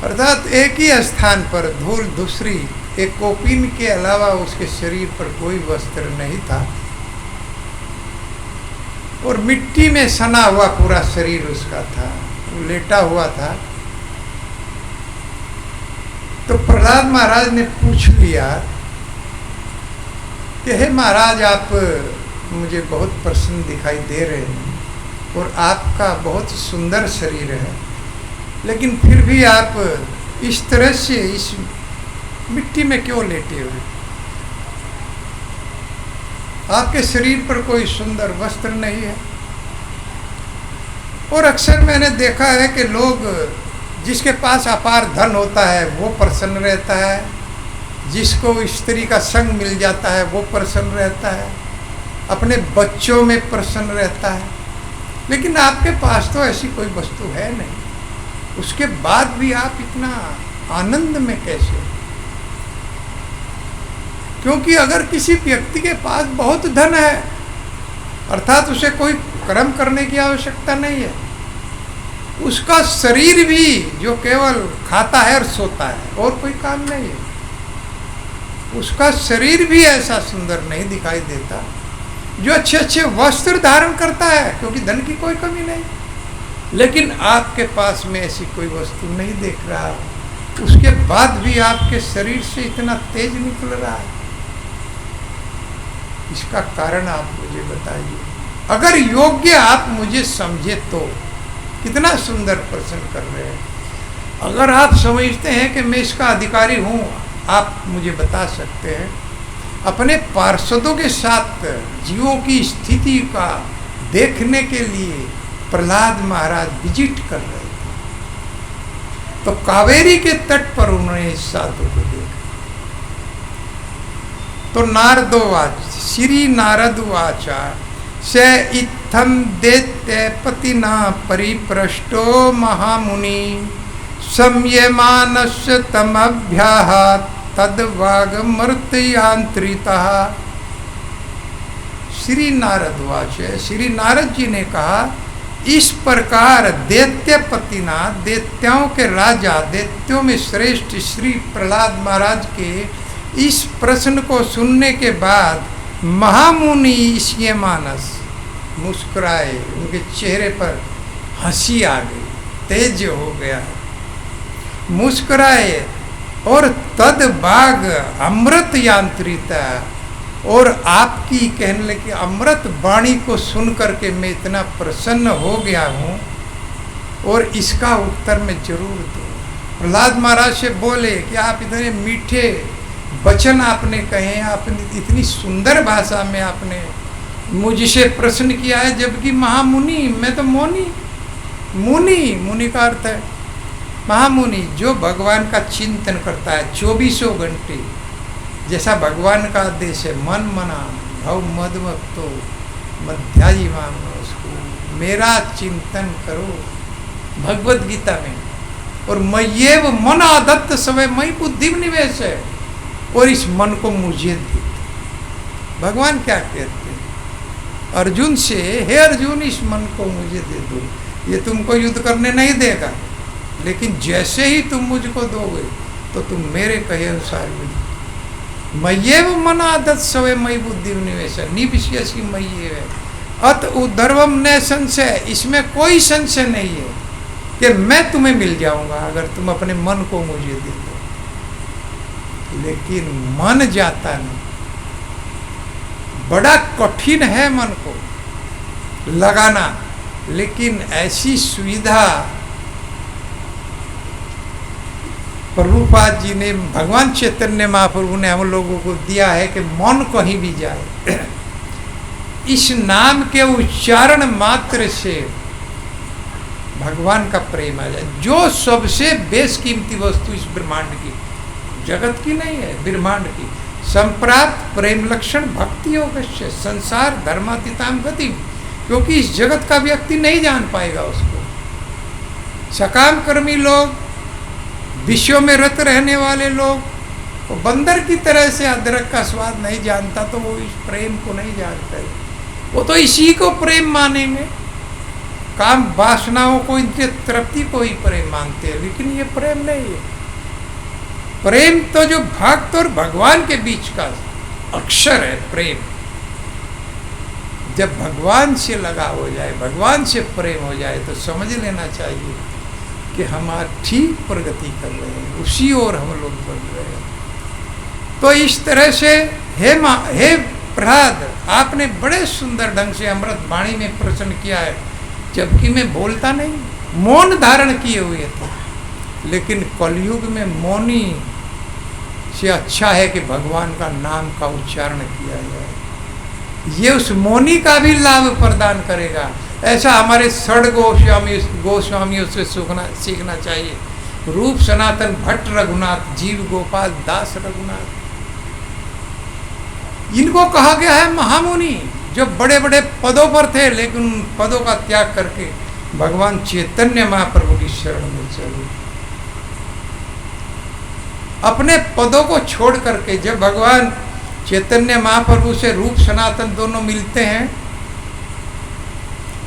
अर्थात एक ही स्थान पर धूल दूसरी एक कोपिन के अलावा उसके शरीर पर कोई वस्त्र नहीं था और मिट्टी में सना हुआ पूरा शरीर उसका था, वो लेटा हुआ था। तो प्रहलाद महाराज ने पूछ लिया कि हे महाराज, आप मुझे बहुत प्रसन्न दिखाई दे रहे हैं और आपका बहुत सुंदर शरीर है, लेकिन फिर भी आप इस तरह से इस मिट्टी में क्यों लेटे हुए? आपके शरीर पर कोई सुंदर वस्त्र नहीं है। और अक्सर मैंने देखा है कि लोग, जिसके पास अपार धन होता है वो प्रसन्न रहता है, जिसको स्त्री का संग मिल जाता है वो प्रसन्न रहता है, अपने बच्चों में प्रसन्न रहता है, लेकिन आपके पास तो ऐसी कोई वस्तु है नहीं, उसके बाद भी आप इतना आनंद में कैसे? क्योंकि अगर किसी व्यक्ति के पास बहुत धन है, अर्थात उसे कोई कर्म करने की आवश्यकता नहीं है, उसका शरीर भी जो केवल खाता है और सोता है और कोई काम नहीं है, उसका शरीर भी ऐसा सुंदर नहीं दिखाई देता जो अच्छे अच्छे वस्त्र धारण करता है, क्योंकि धन की कोई कमी नहीं, लेकिन आपके पास में ऐसी कोई वस्तु नहीं देख रहा, उसके बाद भी आपके शरीर से इतना तेज निकल रहा है। इसका कारण आप मुझे बताइए। अगर योग्य आप मुझे समझे तो कितना सुंदर प्रश्न कर रहे हैं। अगर आप समझते हैं कि मैं इसका अधिकारी हूँ, आप मुझे बता सकते हैं। अपने पार्षदों के साथ जीवों की स्थिति का देखने के लिए प्रहलाद महाराज विजिट कर रहे थे, तो कावेरी के तट पर उन्होंने इस साधु को देखा। तो नारदोवाच श्री नारदवाचा से इत्थम दैत्य पतिना परिपृष्टो महामुनि संयमानस्य तमभ्याः तद्वागमर्तयांत्रितः। श्री नारदवाच, श्री नारद जी ने कहा, इस प्रकार दैत्यपतिना, दैत्यों के राजा, दैत्यों में श्रेष्ठ श्री प्रहलाद महाराज के इस प्रश्न को सुनने के बाद महामुनि इसके मानस मुस्कुराए, उनके चेहरे पर हंसी आ गई, तेज हो गया, मुस्कुराए और तद बाग अमृत यांत्रिता, और आपकी कहने लगे अमृत वाणी को सुन करके मैं इतना प्रसन्न हो गया हूँ और इसका उत्तर मैं जरूर दूँ। प्रहलाद महाराज से बोले कि आप इतने मीठे वचन आपने कहे, आपने इतनी सुंदर भाषा में आपने मुझसे प्रश्न किया है, जबकि महामुनि, मैं तो मुनि, मुनि का अर्थ है महामुनि, जो भगवान का चिंतन करता है 24 घंटे, जैसा भगवान का आदेश है, मन मना भव मद भक्तो मध्याजी मानो, उसको मेरा चिंतन करो भगवत गीता में, और मय्येव मन आदत्त समय मई बुद्धि निवेश है, और इस मन को मुझे दे। भगवान क्या कहते हैं अर्जुन से, हे अर्जुन इस मन को मुझे दे दो, ये तुमको युद्ध करने नहीं देगा, लेकिन जैसे ही तुम मुझको दोगे तो तुम मेरे कहे अनुसार युद्ध। मय्येव मन आदत सवे मई बुद्धि निवेश निविश्यसी मय्येव अत उद्धर्वम न संशय, इसमें कोई संशय नहीं है कि मैं तुम्हें मिल जाऊंगा अगर तुम अपने मन को मुझे दे दो। लेकिन मन जाता नहीं, बड़ा कठिन है मन को लगाना, लेकिन ऐसी सुविधा प्रभुपाद जी ने, भगवान चैतन्य महाप्रभु ने हम लोगों को दिया है कि मन कहीं भी जाए, इस नाम के उच्चारण मात्र से भगवान का प्रेम आ जाए। जो सबसे बेशकीमती वस्तु इस ब्रह्मांड की, जगत की नहीं है, ब्रह्मांड की, संप्राप्त प्रेम लक्षण भक्ति अवश्य संसार धर्मातीताम गति, क्योंकि इस जगत का व्यक्ति नहीं जान पाएगा उसको। सकाम कर्मी लोग, विश्व में रत रहने वाले लोग, वो बंदर की तरह से अदरक का स्वाद नहीं जानता, तो वो इस प्रेम को नहीं जानते, वो तो इसी को प्रेम मानेंगे, काम वासनाओं को, इनके तृप्ति को ही प्रेम मानते हैं, लेकिन ये प्रेम नहीं है। प्रेम तो जो भक्त और भगवान के बीच का अक्षर है प्रेम। जब भगवान से लगा हो जाए, भगवान से प्रेम हो जाए, तो समझ लेना चाहिए कि हम ठीक प्रगति कर रहे हैं, उसी ओर हम लोग बढ़ रहे हैं। तो इस तरह से हे प्रहलाद, आपने बड़े सुंदर ढंग से अमृत वाणी में प्रश्न किया है, जबकि मैं बोलता नहीं, मौन धारण किए हुए थे। लेकिन कलयुग में मौनी से अच्छा है कि भगवान का नाम का उच्चारण किया जाए। ये उस मौनी का भी लाभ प्रदान करेगा। ऐसा हमारे षड गोस्वामियों से सीखना चाहिए। रूप सनातन भट्ट रघुनाथ, जीव गोपाल दास रघुनाथ, इनको कहा गया है महामुनि, जो बड़े बड़े पदों पर थे, लेकिन उन पदों का त्याग करके भगवान चैतन्य महाप्रभु की शरण में चले। अपने पदों को छोड़ करके जब भगवान चैतन्य महाप्रभु से रूप सनातन दोनों मिलते हैं,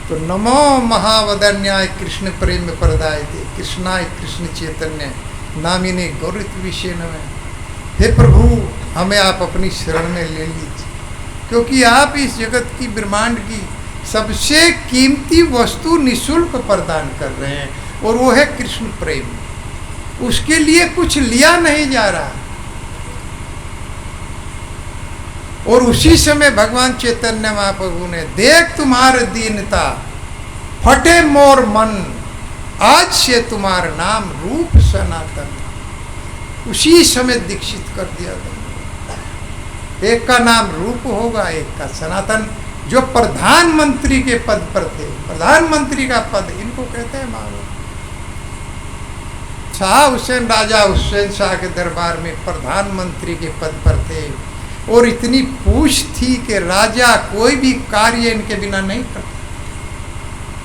तो नमो महावदन्याय कृष्ण प्रेम प्रदाय दे, कृष्णाय कृष्ण चैतन्य नामिने गौरित विषय में, हे प्रभु हमें आप अपनी शरण में ले लीजिए, क्योंकि आप इस जगत की ब्रह्मांड की सबसे कीमती वस्तु निःशुल्क प्रदान कर रहे हैं, और वो है कृष्ण प्रेम। उसके लिए कुछ लिया नहीं जा रहा। और उसी समय भगवान चैतन्य महाप्रभु ने, देख तुम्हारे दीनता फटे मोर मन, आज से तुम्हारा नाम रूप सनातन। उसी समय दीक्षित कर दिया गया। एक का नाम रूप होगा, एक का सनातन। जो प्रधानमंत्री के पद पर थे, प्रधानमंत्री का पद इनको कहते हैं मानो। शाह हुसैन, राजा हुसैन शाह के दरबार में प्रधानमंत्री के पद पर थे, और इतनी पूछ थी कि राजा कोई भी कार्य इनके बिना नहीं करते,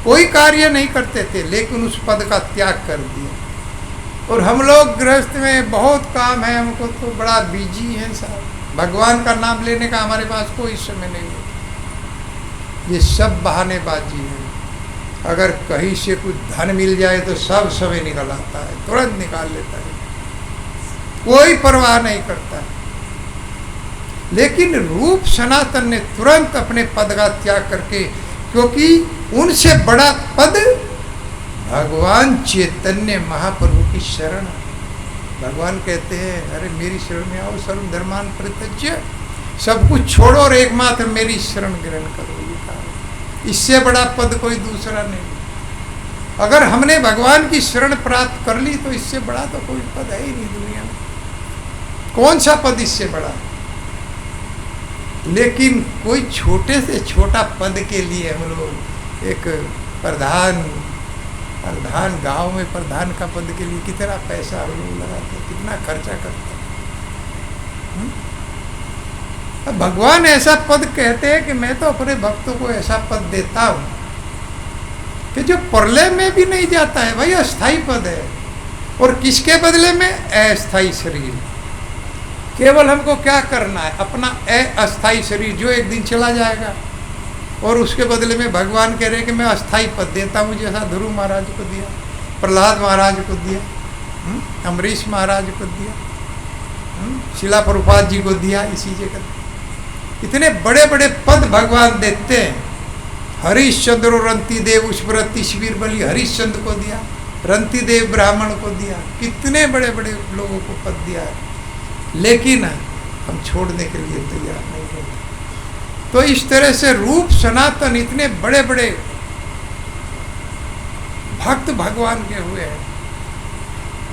कोई कार्य नहीं करते थे, लेकिन उस पद का त्याग कर दिया। और हम लोग गृहस्थ में बहुत काम है, हमको तो बड़ा बिजी है साहब, भगवान का नाम लेने का हमारे पास कोई समय नहीं है। ये सब बहानेबाजी है। अगर कहीं से कुछ धन मिल जाए तो सब समय निकल आता है, तुरंत निकाल लेता है, कोई परवाह नहीं करता। लेकिन रूप सनातन ने तुरंत अपने पद का त्याग करके, क्योंकि उनसे बड़ा पद भगवान चैतन्य महाप्रभु की शरण। भगवान कहते हैं, अरे मेरी शरण में आओ, सर्व धर्मान परित्यज्य, सब कुछ छोड़ो और एकमात्र मेरी शरण ग्रहण करो। ये कहा, इससे बड़ा पद कोई दूसरा नहीं। अगर हमने भगवान की शरण प्राप्त कर ली तो इससे बड़ा तो कोई पद है ही नहीं दुनिया में। कौन सा पद इससे बड़ा? लेकिन कोई छोटे से छोटा पद के लिए हम लोग, एक प्रधान गांव में प्रधान का पद के लिए कितना पैसा हम लोग लगाते हैं, कितना खर्चा करते हैं। अब भगवान ऐसा पद कहते हैं कि मैं तो अपने भक्तों को ऐसा पद देता हूं कि जो प्रलय में भी नहीं जाता है। भाई अस्थाई पद है, और किसके बदले में? अस्थाई शरीर। केवल हमको क्या करना है? अपना अस्थाई शरीर जो एक दिन चला जाएगा, और उसके बदले में भगवान कह रहे हैं कि मैं अस्थाई पद देता हूँ, जैसा ध्रुव महाराज को दिया, प्रहलाद महाराज को दिया, अमरीश महाराज को दिया, शिला प्रभुपाद जी को दिया। इसी जगह इतने बड़े बड़े पद भगवान देते हैं। हरिश्चंद्र और रंती देव उष्प्रति शिविर बलि हरिश्चंद्र को दिया, रंती देव ब्राह्मण को दिया, कितने बड़े बड़े लोगों को पद दिया है, लेकिन हम छोड़ने के लिए तैयार नहीं होते। तो इस तरह से रूप सनातन इतने बड़े बड़े भक्त भगवान के हुए हैं,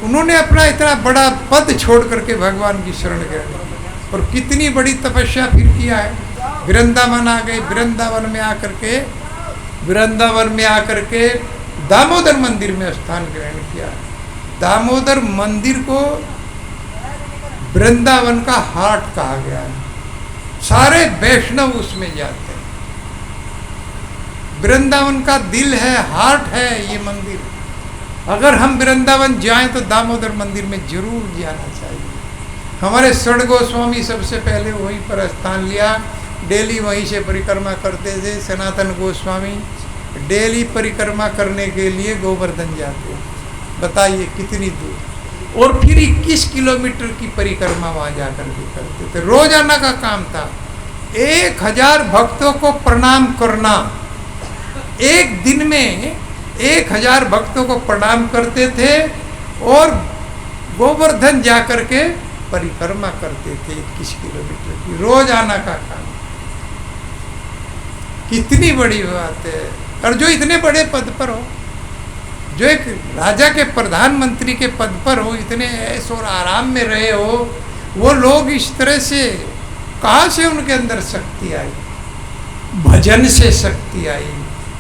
उन्होंने अपना इतना बड़ा पद छोड़ करके भगवान की शरण गए, और कितनी बड़ी तपस्या फिर किया है। वृंदावन आ गए, वृंदावन में आकर के दामोदर मंदिर में स्थान ग्रहण किया। दामोदर मंदिर को वृंदावन का हाट कहा गया है, सारे वैष्णव उसमें जाते हैं। वृंदावन का दिल है, हार्ट है ये मंदिर। अगर हम वृंदावन जाएं तो दामोदर मंदिर में जरूर जाना चाहिए। हमारे षड गोस्वामी सबसे पहले वहीं पर स्थान लिया, डेली वहीं से परिक्रमा करते थे। सनातन गोस्वामी डेली परिक्रमा करने के लिए गोवर्धन जाते हैं, बताइए कितनी दूर, और फिर 21 किलोमीटर की परिक्रमा वहाँ जाकर के करते थे। रोजाना का काम था। 1000 भक्तों को प्रणाम करना, एक दिन में 1000 भक्तों को प्रणाम करते थे, और गोवर्धन जाकर के परिक्रमा करते थे 21 किलोमीटर की, रोजाना का काम। कितनी बड़ी बात है। और जो इतने बड़े पद पर हो, जो एक राजा के प्रधानमंत्री के पद पर हो, इतने ऐश और आराम में रहे हो, वो लोग इस तरह से, कहाँ से उनके अंदर शक्ति आई? भजन से शक्ति आई,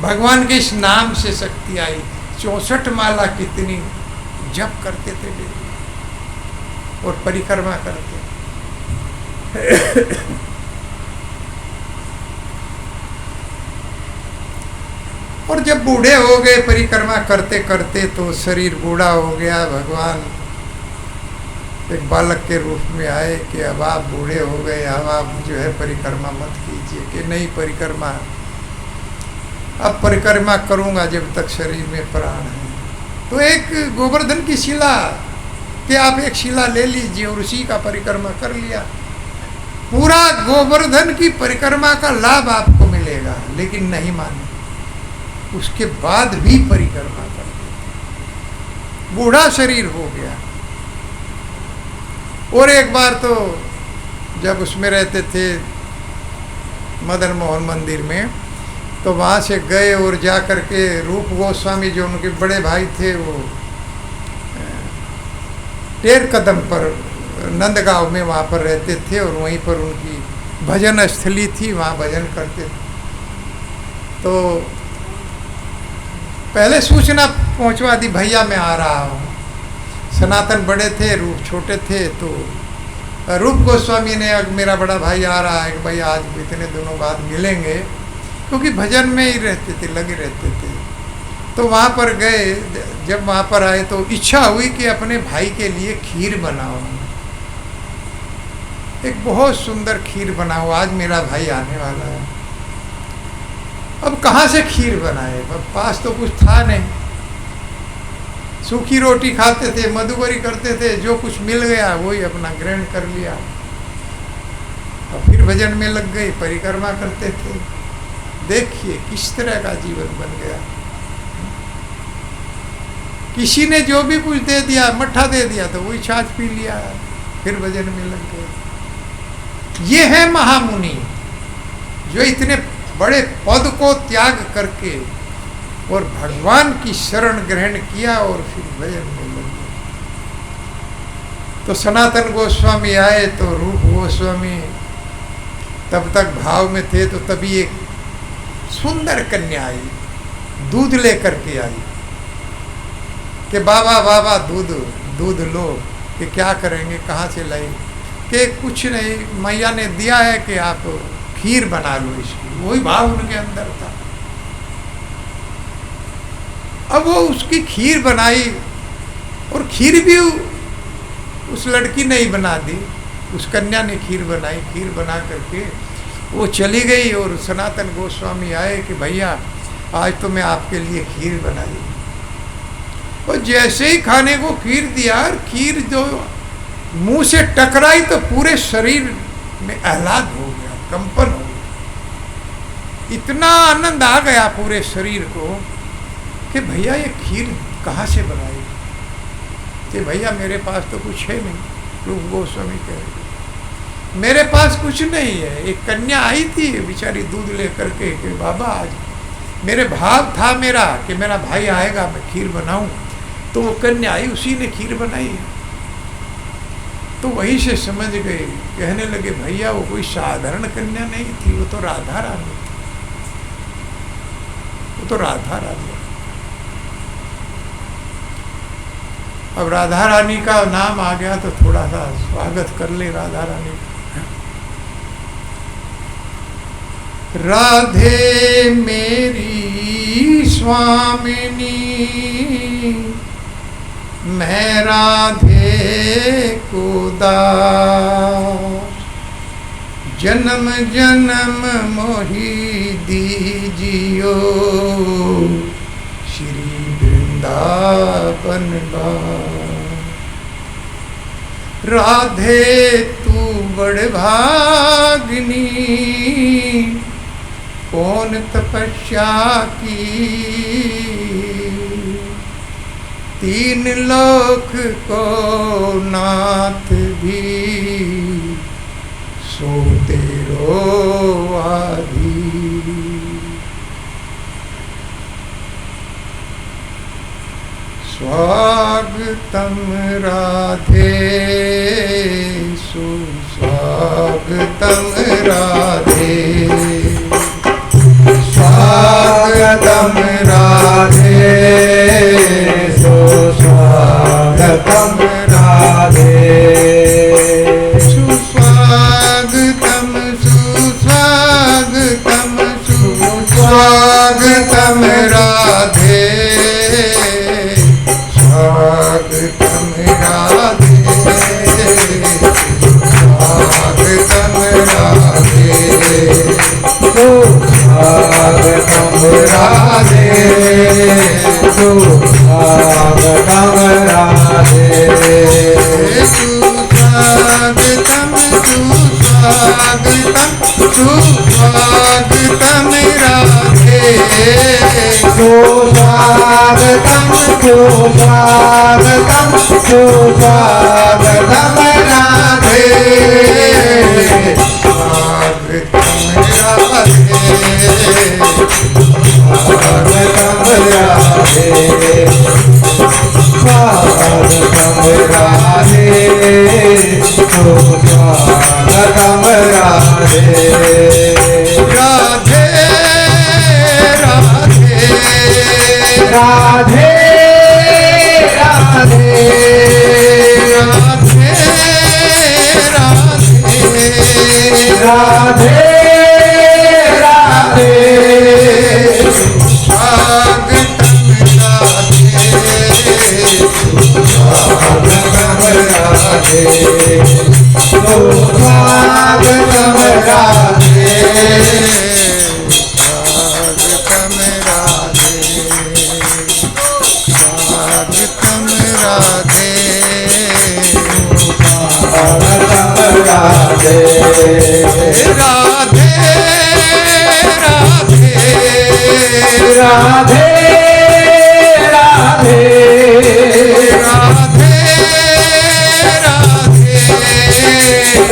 भगवान के इस नाम से शक्ति आई। 64 माला कितनी जप करते थे डेली और परिक्रमा करते। और जब बूढ़े हो गए परिक्रमा करते करते, तो शरीर बूढ़ा हो गया, भगवान एक बालक के रूप में आए कि अब आप बूढ़े हो गए, अब आप जो है परिक्रमा मत कीजिए। कि नहीं, परिक्रमा अब परिक्रमा करूंगा जब तक शरीर में प्राण है। तो एक गोवर्धन की शिला, कि आप एक शिला ले लीजिए और उसी का परिक्रमा कर लिया, पूरा गोवर्धन की परिक्रमा का लाभ आपको मिलेगा। लेकिन नहीं माने, उसके बाद भी परिक्रमा करते, बूढ़ा शरीर हो गया। और एक बार तो जब उसमें रहते थे मदन मोहन मंदिर में, तो वहाँ से गए और जा कर के रूप गोस्वामी जो उनके बड़े भाई थे, वो टेर कदम पर नंदगांव में वहाँ पर रहते थे, और वहीं पर उनकी भजन स्थली थी, वहाँ भजन करते थे। तो पहले सूचना पहुँचवा दी, भैया मैं आ रहा हूँ। सनातन बड़े थे, रूप छोटे थे। तो रूप गोस्वामी ने, मेरा बड़ा भाई आ रहा है, कि भाई आज इतने दिनों बाद मिलेंगे, क्योंकि भजन में ही रहते थे, लगे रहते थे। तो वहाँ पर गए। जब वहाँ पर आए तो इच्छा हुई कि अपने भाई के लिए खीर बनाओ, एक बहुत सुंदर खीर बनाओ, आज मेरा भाई आने वाला है। अब कहाँ से खीर बनाए, पास तो कुछ था नहीं। सूखी रोटी खाते थे, मधुबरी करते थे, जो कुछ मिल गया वही अपना ग्रहण कर लिया, और फिर भजन में लग गए, परिक्रमा करते थे। देखिए किस तरह का जीवन बन गया। किसी ने जो भी कुछ दे दिया, मट्ठा दे दिया, तो वही छाछ पी लिया, फिर भजन में लग गए। ये है महामुनि, जो इतने बड़े पद को त्याग करके और भगवान की शरण ग्रहण किया और फिर भजन में लग गए। तो सनातन गोस्वामी आए, तो रूप गोस्वामी तब तक भाव में थे। तो तभी एक सुंदर कन्या आई, दूध लेकर के आई, कि बाबा बाबा दूध लो। कि क्या करेंगे, कहाँ से लाई? कि कुछ नहीं, मैया ने दिया है कि आप खीर बना लो इसकी। वही भाव उनके अंदर था। अब वो उसकी खीर बनाई, और खीर भी उस लड़की ने ही बना दी, उस कन्या ने खीर बनाई। खीर बना करके वो चली गई, और सनातन गोस्वामी आए कि भैया आज तो मैं आपके लिए खीर बनाई। और जैसे ही खाने को खीर दिया, खीर जो मुंह से टकराई, तो पूरे शरीर में आह्लाद हो गया, कंपन हो गया। इतना आनंद आ गया पूरे शरीर को कि भैया ये खीर कहाँ से बनाई? कि भैया मेरे पास तो कुछ है नहीं। रूप गोस्वामी कह रहे, मेरे पास कुछ नहीं है। एक कन्या आई थी बेचारी दूध लेकर के, कि बाबा आज मेरे भाव था मेरा कि मेरा भाई आएगा, मैं खीर बनाऊं। तो वो कन्या आई, उसी ने खीर बनाई है। तो वहीं से समझ गए, कहने लगे भैया वो कोई साधारण कन्या नहीं थी, वो तो राधा रानी थी, वो तो राधा रानी। अब राधा रानी का नाम आ गया तो थोड़ा सा स्वागत कर ले राधा रानी का। राधे मेरी स्वामिनी, मैं राधे को दास, जन्म जन्म मोहि दीजियो, श्री वृंदावन बास। राधे तू बड़ भागिनी, कौन तपस्या की, तीन लोक को नाथ भी सो तेरो आधी। स्वागतम राधे सुस्वागतम राधे, स्वागतम राधे सुस्वागतम राधे, सुस्वागतम सुस्वागतम सुस्वागतम राधे, स्वागतम राधे स्वागतम राधे, स्वागतम राधे स्वागतम राधे, सुस्वागतम सुस्वागतम सुस्वागतम राधे, सुस्वागतम सुस्वागतम सुस्वागतम राधे, स्वागतम राधे स्वागतम राधे, स्वागतम राधे स्वागतम राधे, राधे राधे राधे राधे राधे राधे, स्वागतम राधे स्वागतम राधे, स्वागतम राधे स्वागतम राधे, स्वागतम राधे, राधे राधे राधे राधे राधे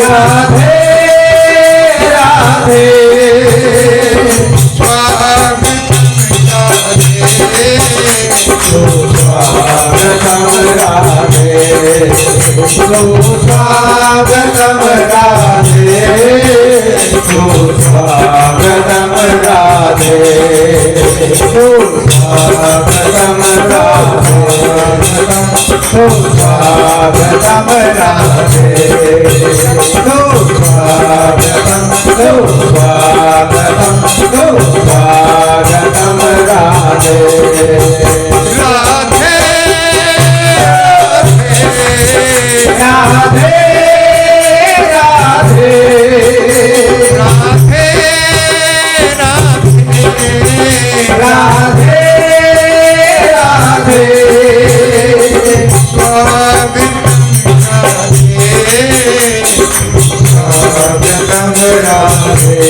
राधे राधे, स्वागतम राधे स्वागतम राधे स्वागतम राधे, स्वागतम राधे स्वागतम राधे, स्वागतम स्वागतम स्वागतम राधे, राधे राधे राधे राधे राधे राधे, स्वागतम राधे स्वागतम राधे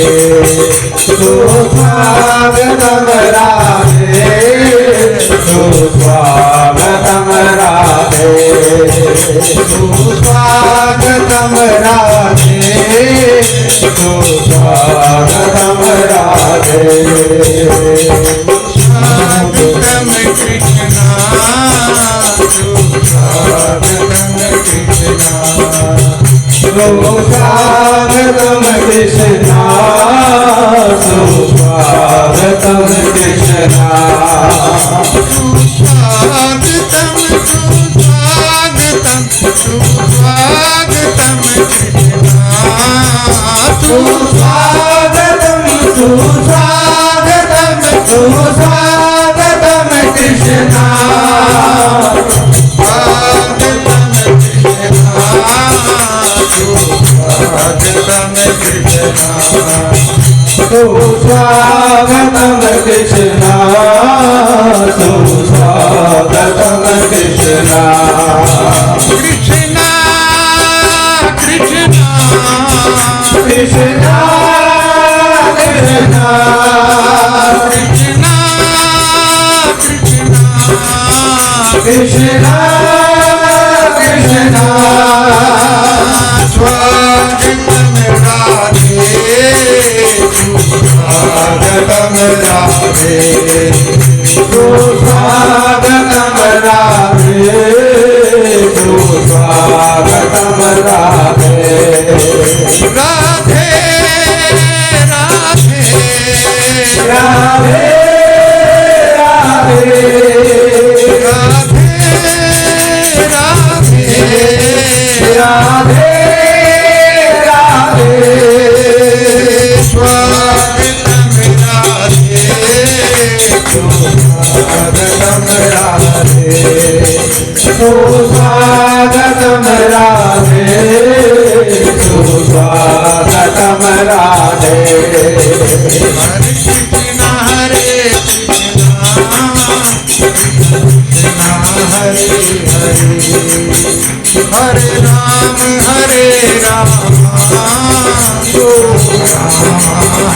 स्वागतम राधे, स्वागतम राधे स्वागतम राधे, स्वागतम कृष्णा स्वागतम कृष्णा, स्वागतम कृष्णा स्वागतम कृष्णा, सुस्वागतम सुस्वागतम सुस्वागतम कृष्णा, सुस्वागतम सुस्वागतम सुस्वागतम कृष्णा, स्वागतम कृष्णा, सुस्वागतम कृष्णा, सुस्वागतम कृष्णा, कृष्णा कृष्णा कृष्णा कृष्णा कृष्णा कृष्णा, स्वागतम राधे राधे राधे राधे राधे राधे राधे राधे राधे स्वागतम राधे स्वागतम राधे सुस्वागतम राधे सुस्वागतम राधे हरे कृष्णा हरे हरे हरे राम हरे राम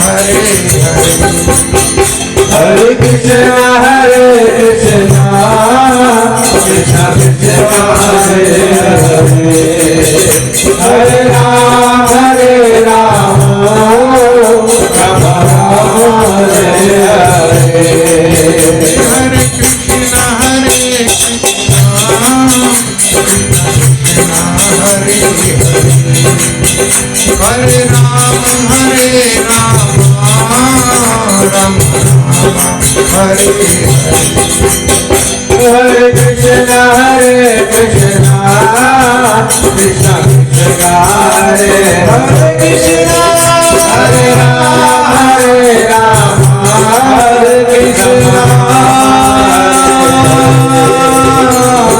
हरे हरे हरे कृष्णा कृष्णा कृष्णा हरे हरे हरे राम राम राम हरे हरे हरे कृष्णा हरे हरे राम राम हरे हरे कृष्णा कृष्णा कृष्णा कृष्णा हरे हरे कृष्णा हरे राम हरे कृष्णा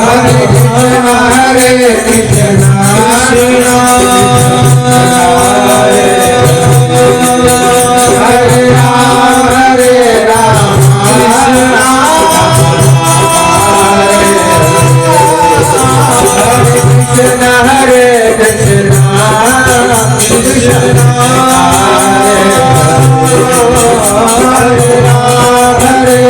हरे कृष्णा हरे राम कृष्ण हरे कृष्ण कृष्ण हरे राम हरे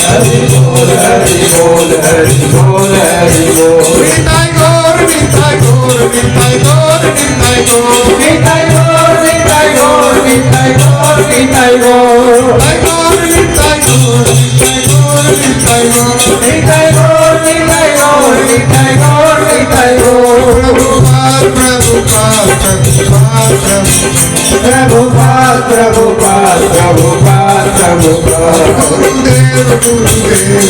हरि बोल हरि बोल हरि बोल हरि बोल निताई गौर निताई गौर निताई गौर निताई गौर निताई गौर निताई गौर निताई गौर निताई गौर निताई गौर निताई गौर निताई गौर निताई गौर निताई गौर निताई गौर निताई गौर प्रभुपाद प्रभुपाद प्रभुपाद प्रभुपाद प्रभुपाद गुरुदेव गुरुदेव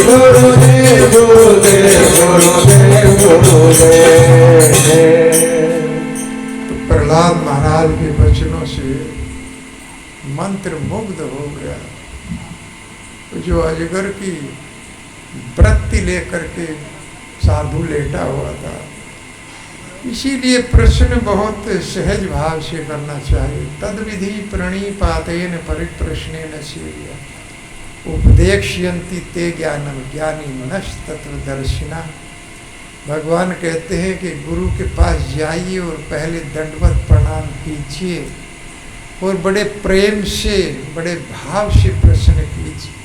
गुरुदेव गुरुदेव गुरुदेव गुरुदेव तो प्रहलाद महाराज के वचनों से मंत्र मुग्ध हो गया। तो जो अजगर की वृत्ति लेकर के साधु लेटा हुआ था, इसीलिए प्रश्न बहुत सहज भाव से करना चाहिए। तद विधि प्रणीपातेन परिप्रश्नेन सेव्य उपदेक्ष्यन्ति ते ज्ञानम ज्ञानी नश्च तत्वदर्शिना। भगवान कहते हैं कि गुरु के पास जाइए और पहले दंडवत प्रणाम कीजिए और बड़े प्रेम से बड़े भाव से प्रश्न कीजिए।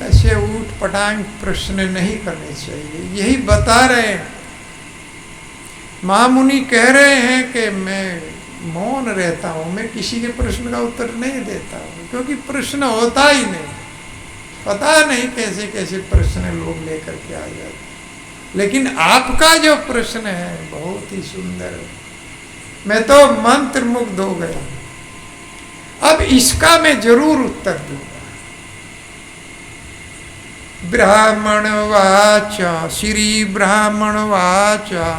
ऐसे ऊट पटांग प्रश्न नहीं करने चाहिए। यही बता रहे हैं, महामुनि कह रहे हैं कि मैं मौन रहता हूँ, मैं किसी के प्रश्न का उत्तर नहीं देता हूँ, क्योंकि प्रश्न होता ही नहीं। पता नहीं कैसे कैसे प्रश्न लोग लेकर के आ जाते। लेकिन आपका जो प्रश्न है बहुत ही सुंदर है। मैं तो मंत्र मुग्ध हो गया। अब इसका मैं जरूर उत्तर दूंगा। ब्राह्मण वाचा श्री ब्राह्मण वाचा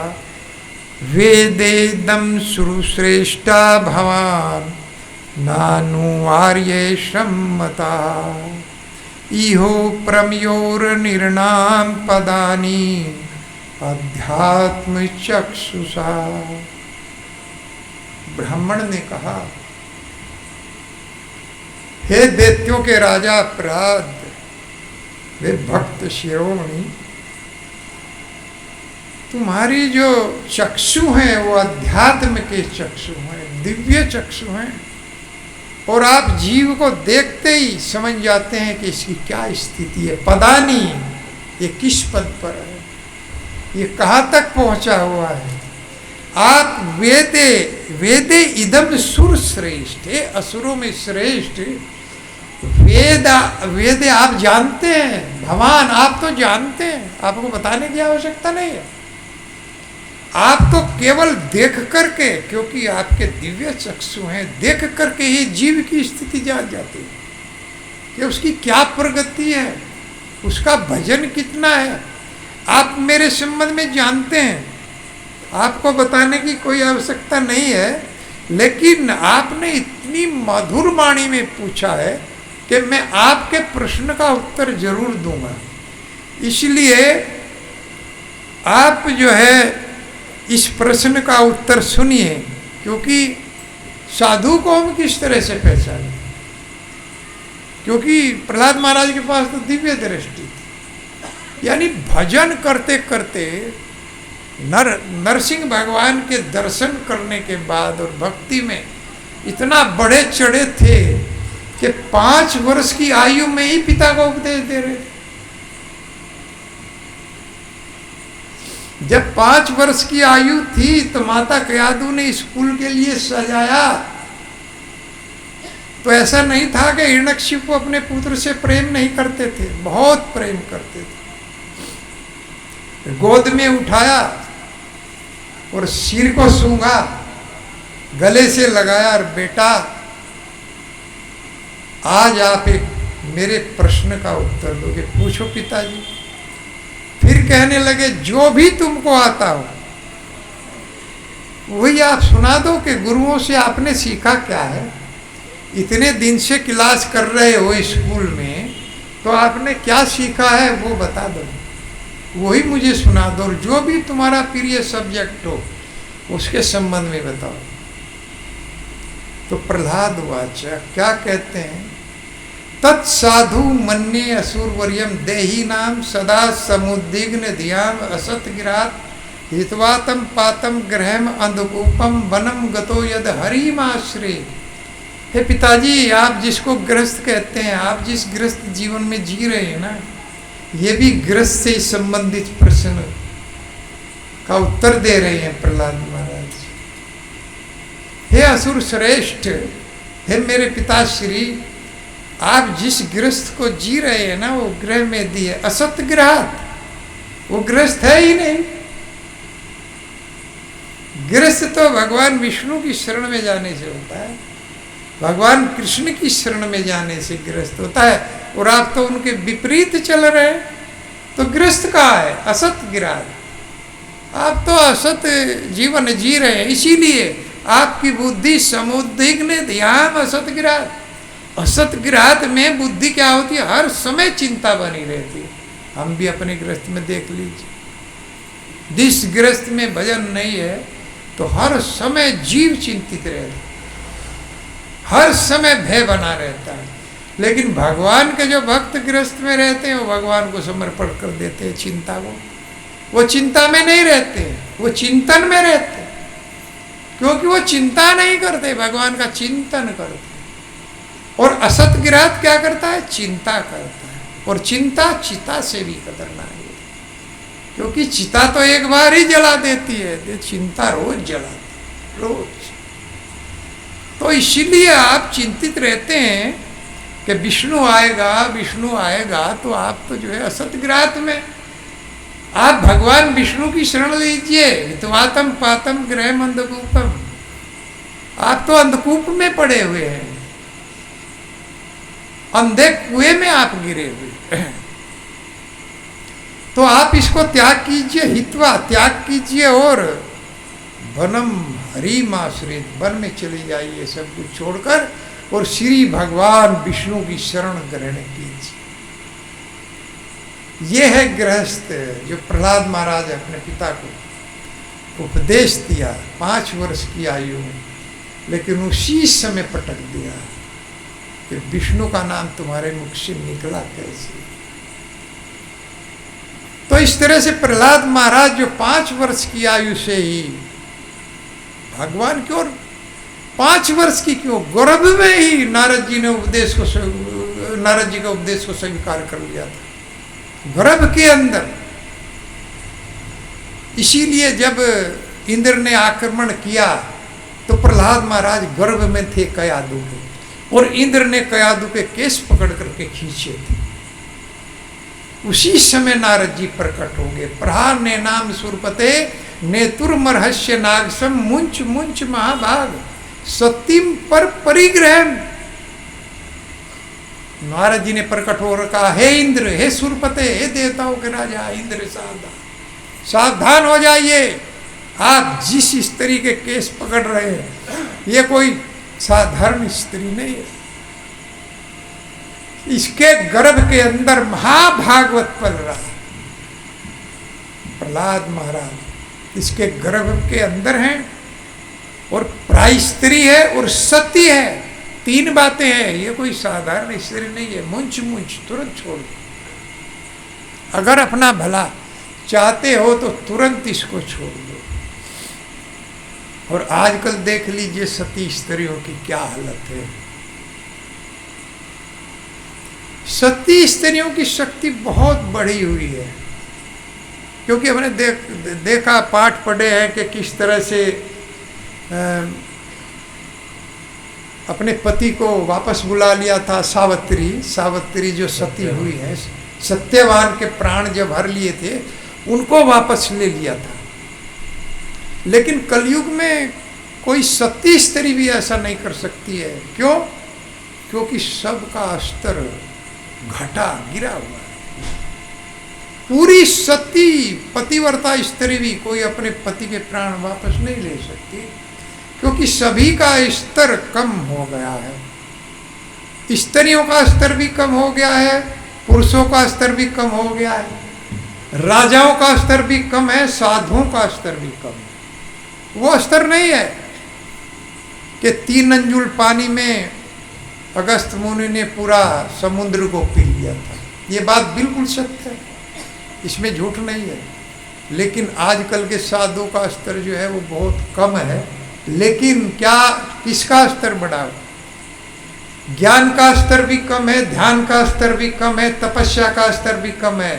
वेदेदम श्रुश्रेष्ठा भवान नानु आर्य सम्मता इहो प्रमयोर निर्णाम पदानी अध्यात्म चक्षुषा। ब्राह्मण ने कहा, हे दैत्यों के राजा प्रहलाद, वे भक्त शिरोमणि, तुम्हारी जो चक्षु हैं वो अध्यात्म के चक्षु हैं, दिव्य चक्षु हैं, और आप जीव को देखते ही समझ जाते हैं कि इसकी क्या स्थिति है। पदानी, ये किस पद पर है, ये कहाँ तक पहुँचा हुआ है। आप वेदे वेदे इदम सुर श्रेष्ठ है, असुरों में श्रेष्ठ वेद आप जानते हैं, भगवान आप तो जानते हैं, आपको बताने की आवश्यकता नहीं है। आप तो केवल देख करके, क्योंकि आपके दिव्य चक्षु हैं, देख करके ही जीव की स्थिति जान जाती है कि उसकी क्या प्रगति है, उसका भजन कितना है, आप मेरे संबंध में जानते हैं। आपको बताने की कोई आवश्यकता नहीं है, लेकिन आपने इतनी मधुर वाणी में पूछा है कि मैं आपके प्रश्न का उत्तर जरूर दूंगा। इसलिए आप जो है इस प्रश्न का उत्तर सुनिए, क्योंकि साधु को हम किस तरह से पहचानें, क्योंकि प्रहलाद महाराज के पास तो दिव्य दृष्टि थी। यानी भजन करते करते नरसिंह भगवान के दर्शन करने के बाद और भक्ति में इतना बढ़े चढ़े थे कि 5 वर्ष की आयु में ही पिता को उपदेश दे रहे थे। जब 5 वर्ष की आयु थी तो माता कयादू ने स्कूल के लिए सजाया, तो ऐसा नहीं था कि हिरण्यकशिपु अपने पुत्र से प्रेम नहीं करते थे, बहुत प्रेम करते थे। गोद में उठाया और सिर को सूंघा, गले से लगाया और बेटा आज आप एक मेरे प्रश्न का उत्तर दोगे, पूछो पिताजी। फिर कहने लगे जो भी तुमको आता हो वही आप सुना दो कि गुरुओं से आपने सीखा क्या है। इतने दिन से क्लास कर रहे हो स्कूल में, तो आपने क्या सीखा है वो बता दो, वही मुझे सुना दो, और जो भी तुम्हारा प्रिय सब्जेक्ट हो उसके संबंध में बताओ। तो प्रहलाद वाचा क्या कहते हैं, तत्साधु मन्ये असुरवर्यम देही नाम सदा समुद्विग्न धियाम असत गिरात हितवातम पातम ग्रहम अंधकूपम वनम गतो यद हरिमाश्रे। हे पिताजी, आप जिसको गृहस्थ कहते हैं, आप जिस गृहस्थ जीवन में जी रहे हैं ना, ये भी गृहस्थ से संबंधित प्रश्न का उत्तर दे रहे हैं प्रहलाद महाराज। हे असुर श्रेष्ठ, हे मेरे पिताश्री, आप जिस गृहस्थ को जी रहे हैं ना, वो ग्रह में दिए असत ग्रहात, वो गृहस्थ है ही नहीं। गृहस्थ तो भगवान विष्णु की शरण में जाने से होता है, भगवान कृष्ण की शरण में जाने से गृहस्थ होता है, और आप तो उनके विपरीत चल रहे हैं, तो गृहस्थ कहाँ है, असत गिरात। आप तो असत जीवन जी रहे हैं, इसीलिए आपकी बुद्धि समुद्विग्न ध्यान असत गिरात। असत गिरात में बुद्धि क्या होती है, हर समय चिंता बनी रहती है। हम भी अपने गृहस्थ में देख लीजिए, जिस गृहस्थ में भजन नहीं है तो हर समय जीव चिंतित रहता है, हर समय भय बना रहता है। लेकिन भगवान के जो भक्त गृहस्थ में रहते हैं, वो भगवान को समर्पण कर देते हैं चिंता को, वो चिंता में नहीं रहते, वो चिंतन में रहते, क्योंकि वो चिंता नहीं करते, भगवान का चिंतन करते। और असत गिरात क्या करता है, चिंता करता है, और चिंता चिता से भी खतरनाक है, क्योंकि चिता तो एक बार ही जला देती है, चिंता रोज जलाती, रोज। तो इसीलिए आप चिंतित रहते हैं कि विष्णु आएगा, विष्णु आएगा, तो आप तो जो है असत गिरात में। आप भगवान विष्णु की शरण लीजिए, हितवातम पातम ग्रहम अंधकूपम। आप तो अंधकूप में पड़े हुए हैं, अंधे कुएं में आप गिरे हुए, तो आप इसको त्याग कीजिए, हितवा त्याग कीजिए, और वनम हरिमाश्रित, वन में चले जाइए सब कुछ छोड़कर, और श्री भगवान विष्णु की शरण ग्रहण कीजिए। ये है गृहस्थ जो प्रहलाद महाराज अपने पिता को उपदेश दिया 5 वर्ष की आयु में, लेकिन उसी समय पटक दिया कि विष्णु का नाम तुम्हारे मुख से निकला कैसे। तो इस तरह से प्रहलाद महाराज जो 5 वर्ष की आयु से ही भगवान की ओर, 5 वर्ष की क्यों, गर्भ में ही नारद जी के उपदेश को स्वीकार कर लिया था, गर्भ के अंदर। इसीलिए जब इंद्र ने आक्रमण किया तो प्रहलाद महाराज गर्भ में थे कयादू के, और इंद्र ने कयादू के केस पकड़ करके खींचे थे। उसी समय नारद जी प्रकट हो गए। प्रहार ने नाम सुरपते नेतुर्मर्हस्य नागसम मुंच मुंच महाभाग सतीम पर परिग्रह। नारद जी ने प्रकट हो कहा, हे इंद्र, हे सुरपते, हे देवताओं के राजा इंद्र, सावधान हो जाइए। आप जिस स्त्री के केस पकड़ रहे हैं ये कोई साधारण स्त्री नहीं है। इसके गर्भ के अंदर महाभागवत पल रहा है। प्रहलाद महाराज इसके गर्भ के अंदर हैं, और प्राय स्त्री है और सती है। 3 बातें हैं। ये कोई साधारण स्त्री नहीं है। मुंच मुंच तुरंत छोड़ दो। अगर अपना भला चाहते हो तो तुरंत इसको छोड़ दो। और आजकल देख लीजिए सती स्त्रियों की क्या हालत है। सती स्त्रियों की शक्ति बहुत बढ़ी हुई है, क्योंकि हमने देखा, पाठ पढ़े हैं कि किस तरह से अपने पति को वापस बुला लिया था सावित्री जो सती हुई है, सत्यवान के प्राण जब हर लिए थे उनको वापस ले लिया था। लेकिन कलयुग में कोई सती स्त्री भी ऐसा नहीं कर सकती है। क्यों? क्योंकि सबका स्तर घटा गिरा हुआ है। पूरी सती पतिव्रता स्त्री भी कोई अपने पति के प्राण वापस नहीं ले सकती, क्योंकि सभी का स्तर कम हो गया है। स्त्रियों का स्तर भी कम हो गया है, पुरुषों का स्तर भी कम हो गया है, राजाओं का स्तर भी कम है, साधुओं का स्तर भी कम है। वो स्तर नहीं है कि 3 अंजुल पानी में अगस्त मुनि ने पूरा समुद्र को पी लिया था। ये बात बिल्कुल सत्य है, इसमें झूठ नहीं है। लेकिन आजकल के साधुओं का स्तर जो है वो बहुत कम है। लेकिन क्या किसका स्तर बढ़ा हुआ? ज्ञान का स्तर भी कम है, ध्यान का स्तर भी कम है, तपस्या का स्तर भी कम है।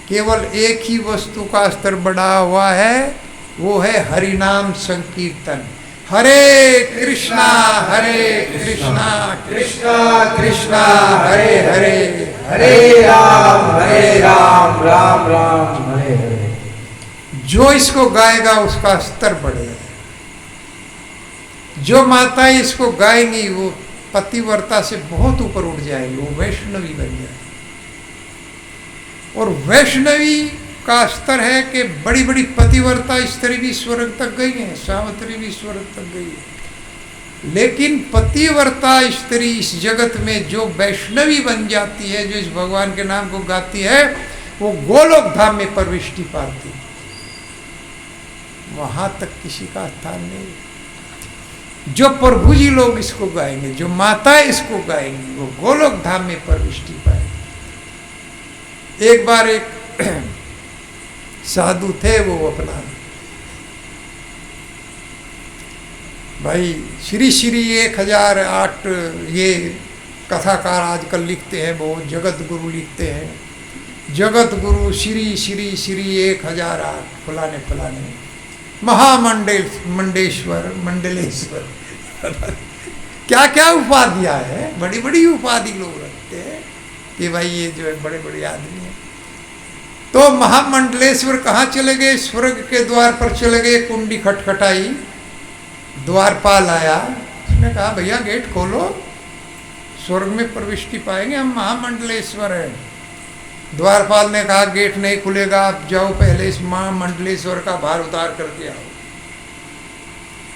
केवल एक ही वस्तु का स्तर बढ़ा हुआ है, वो है हरिनाम संकीर्तन। हरे कृष्णा कृष्णा कृष्णा हरे हरे, हरे राम राम राम हरे हरे। जो इसको गाएगा उसका स्तर बढ़ेगा। जो माताएं इसको गाएंगी वो पतिव्रता से बहुत ऊपर उठ जाएगी, वो वैष्णवी बन जाएगी। और वैष्णवी का स्तर है कि बड़ी बड़ी पतिव्रता स्त्री भी स्वर्ग तक गई है, सावित्री भी स्वर्ग तक गई है। लेकिन पतिव्रता स्त्री इस जगत में जो वैष्णवी बन जाती है, जो इस भगवान के नाम को गाती है, वो गोलोक धाम में प्रविष्टि पाती है। वहां तक किसी का स्थान नहीं। जो प्रभु जी लोग इसको गाएंगे, जो माताएं इसको गाएंगी, वो गोलोक धाम में प्रविष्टि पाएंगे। एक बार एक साधु थे, वो अपना भाई श्री श्री 1008 ये कथाकार आजकल लिखते हैं, वो जगत गुरु लिखते हैं। जगत गुरु श्री श्री श्री 1008 फलाने फलाने मंडलेश्वर क्या क्या उपाधियां है, बड़ी बड़ी उपाधि लोग रखते हैं कि भाई ये जो है बड़े बड़े आदमी हैं। तो महामंडलेश्वर कहाँ चले गए? स्वर्ग के द्वार पर चले गए। कुंडी खटखटाई, द्वारपाल आया, उसने कहा भैया गेट खोलो, स्वर्ग में प्रविष्टि पाएंगे, हम महामंडलेश्वर हैं। द्वारपाल ने कहा गेट नहीं खुलेगा, आप जाओ पहले इस महामंडलेश्वर का भार उतार करके आओ।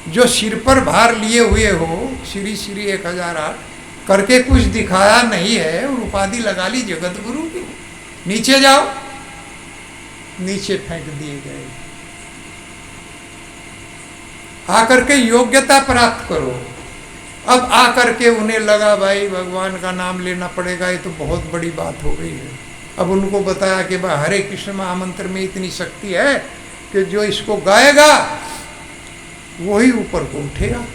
जो सिर पर भार लिए हुए हो, श्री श्री 1008 करके कुछ दिखाया नहीं है और उपाधि लगा ली जगत गुरु की, नीचे जाओ। नीचे फेंक दिए गए। आकर के योग्यता प्राप्त करो। अब आकर के उन्हें लगा भाई भगवान का नाम लेना पड़ेगा, ये तो बहुत बड़ी बात हो गई है। अब उनको बताया कि भाई हरे कृष्ण महामंत्र में इतनी शक्ति है कि जो इसको गाएगा वही ऊपर को उठेगा।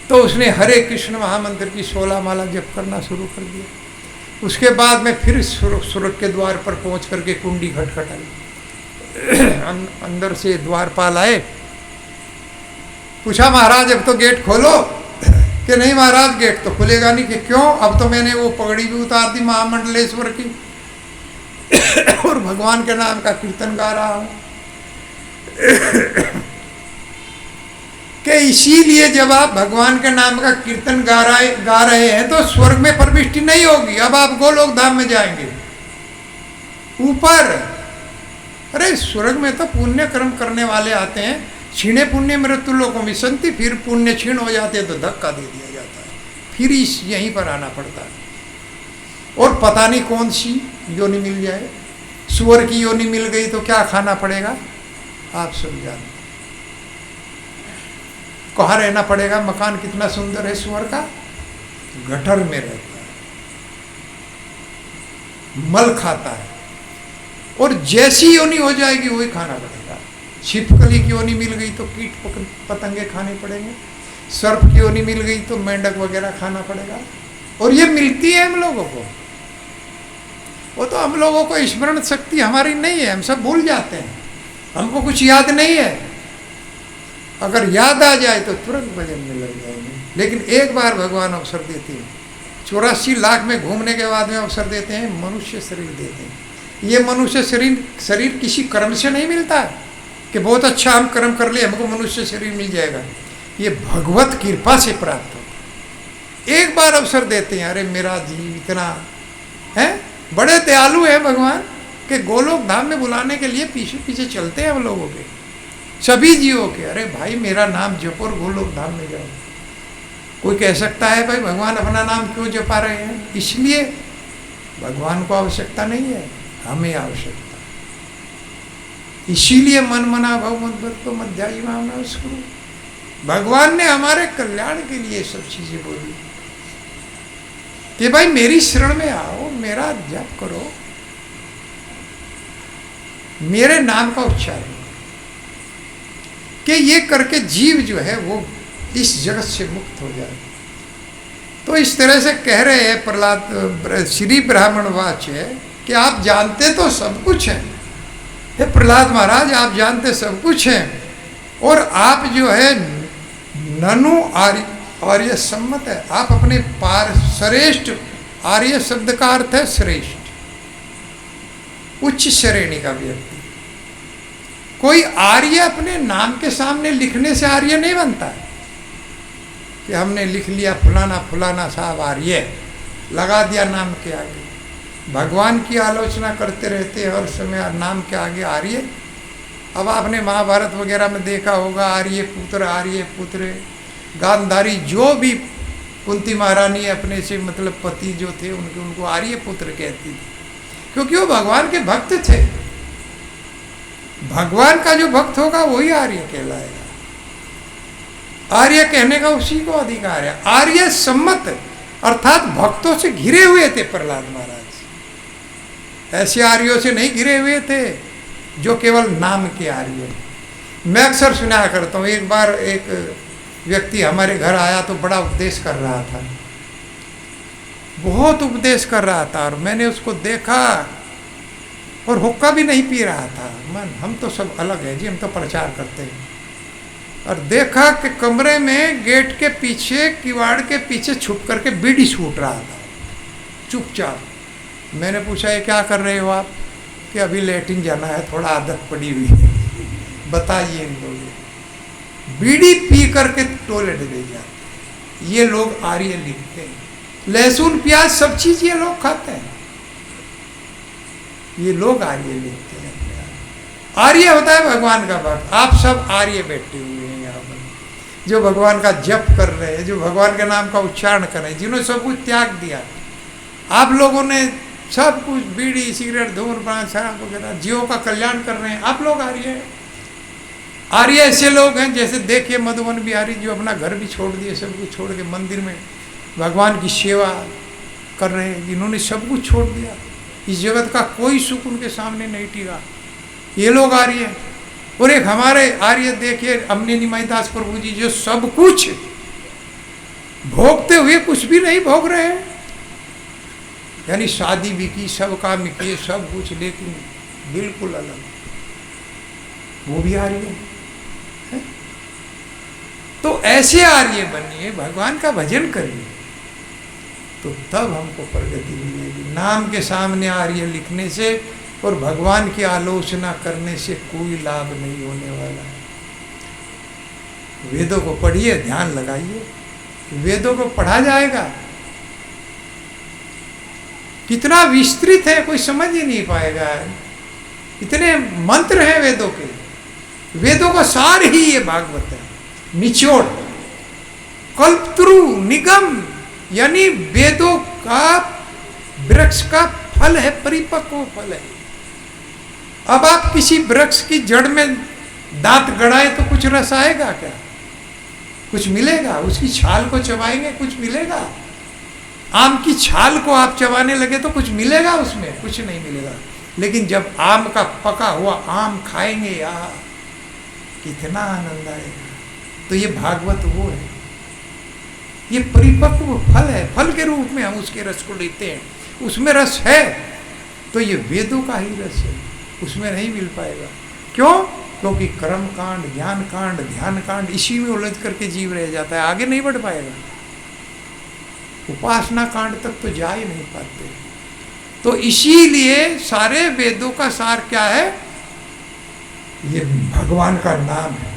तो उसने हरे कृष्ण महामंत्र की 16 माला जप करना शुरू कर दिया। उसके बाद में फिर स्वर्ग के द्वार पर पहुंच करके कुंडी खटखटाई। अंदर से द्वारपाल आए, पूछा महाराज अब तो गेट खोलो, कि नहीं महाराज गेट तो खुलेगा नहीं। कि क्यों? अब तो मैंने वो पगड़ी भी उतार दी महामंडलेश्वर की और भगवान के नाम का कीर्तन गा रहा हूं। कि इसीलिए जब आप भगवान के नाम का कीर्तन गा रहे हैं तो स्वर्ग में प्रविष्टि नहीं होगी, अब आप गोलोक धाम में जाएंगे ऊपर। अरे स्वर्ग में तो पुण्य कर्म करने वाले आते हैं, क्षीणे पुण्य मृत्यु लोकों में संति, फिर पुण्य क्षीण हो जाते हैं तो धक्का दे दिया जाता है, फिर यहीं पर आना पड़ता है। और पता नहीं कौन सी योनि मिल जाए, सुअर की योनि मिल गई तो क्या खाना पड़ेगा आप सब जानते। कहाँ रहना पड़ेगा? मकान कितना सुंदर है सुअर का, गटर में रहता है, मल खाता है, और जैसी योनि हो जाएगी वही खाना पड़ेगा। छिपकली की योनि मिल गई तो कीट पतंगे खाने पड़ेंगे, सर्प की योनि मिल गई तो मेंढक वगैरह खाना पड़ेगा। और ये मिलती है हम लोगों को, वो तो हम लोगों को स्मरण शक्ति हमारी नहीं है, हम सब भूल जाते हैं, हमको कुछ याद नहीं है। अगर याद आ जाए तो तुरंत भजन में लग जाएंगे। लेकिन एक बार भगवान अवसर देते हैं, 84 लाख में घूमने के बाद में अवसर देते हैं, मनुष्य शरीर देते हैं। ये मनुष्य शरीर किसी कर्म से नहीं मिलता है कि बहुत अच्छा हम कर्म कर लिए हमको मनुष्य शरीर मिल जाएगा, ये भगवत कृपा से प्राप्त हो। एक बार अवसर देते हैं, अरे मेरा जीव इतना है, बड़े दयालु है भगवान के गोलोक धाम में बुलाने के लिए पीछे पीछे चलते हैं हम लोगों के, सभी जीवों के। अरे भाई मेरा नाम जपो और गोलोक धाम में जाओ। कोई कह सकता है भाई भगवान अपना नाम क्यों जपा रहे हैं? इसलिए भगवान को आवश्यकता नहीं है, हमें आवश्यकता। इसीलिए मन मना भव मत तो मत जाई उसको। भगवान ने हमारे कल्याण के लिए सब चीजें बोली कि भाई मेरी शरण में आओ, मेरा जप करो, मेरे नाम का उच्चारण, कि ये करके जीव जो है वो इस जगत से मुक्त हो जाए। तो इस तरह से कह रहे हैं प्रहलाद, श्री ब्राह्मण वाच्य, कि आप जानते तो सब कुछ हैं, हे प्रहलाद महाराज आप जानते सब कुछ हैं, और आप जो है ननु आर्य सम्मत है, आप अपने पार श्रेष्ठ, आर्य शब्द का अर्थ है श्रेष्ठ, उच्च श्रेणी का व्यक्ति। कोई आर्य अपने नाम के सामने लिखने से आर्य नहीं बनता है कि हमने लिख लिया फलाना फलाना साहब आर्य, लगा दिया नाम के आगे। भगवान की आलोचना करते रहते हैं हर समय नाम के आगे आर्य। अब आपने महाभारत वगैरह में देखा होगा, आर्य पुत्र गांधारी, जो भी कुंती महारानी अपने से मतलब पति जो थे उनको आर्य पुत्र कहती थी, क्योंकि वो भगवान के भक्त थे। भगवान का जो भक्त होगा वही आर्य कहलाएगा। आर्य कहने का उसी को अधिकार है। आर्य सम्मत अर्थात भक्तों से घिरे हुए थे प्रहलाद महाराज, ऐसे आर्यों से नहीं घिरे हुए थे जो केवल नाम के आर्य। मैं अक्सर सुना करता हूँ, एक बार एक व्यक्ति हमारे घर आया तो बड़ा उपदेश कर रहा था, बहुत उपदेश कर रहा था, और मैंने उसको देखा और हुक्का भी नहीं पी रहा था। मन हम तो सब अलग है जी, हम तो प्रचार करते हैं। और देखा कि कमरे में गेट के पीछे, किवाड़ के पीछे छुप करके बीड़ी छूट रहा था चुपचाप। मैंने पूछा ये क्या कर रहे हो आप? कि अभी लेटिन जाना है, थोड़ा आदत पड़ी हुई है। बताइए इन लोगों, बीड़ी पी करके टॉयलेट ले जाते, ये लोग आर्य लिखते हैं। लहसुन प्याज सब चीज ये लोग खाते हैं, ये लोग आर्य लिखते हैं। आर्य होता है भगवान का भक्त। आप सब आर्य बैठे हुए हैं यहाँ पर, जो भगवान का जप कर रहे हैं, जो भगवान के नाम का उच्चारण कर रहे हैं, जिन्होंने सब कुछ त्याग दिया। आप लोगों ने सब कुछ बीड़ी सिगरेट धूम्रपान शराब वगैरह, जीवों का कल्याण कर रहे हैं, आप लोग आर्य हैं। आर्य ऐसे लोग हैं जैसे देखिए मधुबन बिहारी, जो अपना घर भी छोड़ दिए, सब कुछ छोड़ के मंदिर में भगवान की सेवा कर रहे हैं, जिन्होंने सब कुछ छोड़ दिया। इस जगत का कोई सुख उनके सामने नहीं टिका, ये लोग आर्य हैं। और एक हमारे आर्य देखिए अमनी निमाईदास प्रभु जी, जो सब कुछ भोगते हुए कुछ भी नहीं भोग रहे हैं, यानी शादी भी की, सब काम किए, सब कुछ, लेकिन बिल्कुल अलग। वो भी आर्य है। तो ऐसे आर्य बनिए, भगवान का भजन करिए, तो तब हमको प्रगति मिलेगी। नाम के सामने आर्य लिखने से और भगवान की आलोचना करने से कोई लाभ नहीं होने वाला है। वेदों को पढ़िए, ध्यान लगाइए, वेदों को पढ़ा जाएगा, कितना विस्तृत है कोई समझ ही नहीं पाएगा। इतने मंत्र हैं वेदों के, वेदों का सार ही ये भागवत है, निचोड़, कल्पतरु, निगम, यानी वेदों का वृक्ष का फल है, परिपक्व फल है। अब आप किसी वृक्ष की जड़ में दांत गड़ाए तो कुछ रस आएगा क्या? कुछ मिलेगा? उसकी छाल को चबाएंगे कुछ मिलेगा? आम की छाल को आप चबाने लगे तो कुछ मिलेगा उसमें? कुछ नहीं मिलेगा। लेकिन जब आम का पका हुआ आम खाएंगे, यार कितना आनंद आएगा। तो ये भागवत वो है, ये परिपक्व फल है, फल के रूप में हम उसके रस को लेते हैं। उसमें रस है तो ये वेदों का ही रस है, उसमें नहीं मिल पाएगा। क्यों? क्योंकि कर्म कांड, ज्ञान कांड, ध्यान कांड, इसी में उलझ करके जीव रह जाता है, आगे नहीं बढ़ पाएगा। उपासना कांड तक तो जा ही नहीं पाते। तो इसीलिए सारे वेदों का सार क्या है? ये भगवान का नाम है।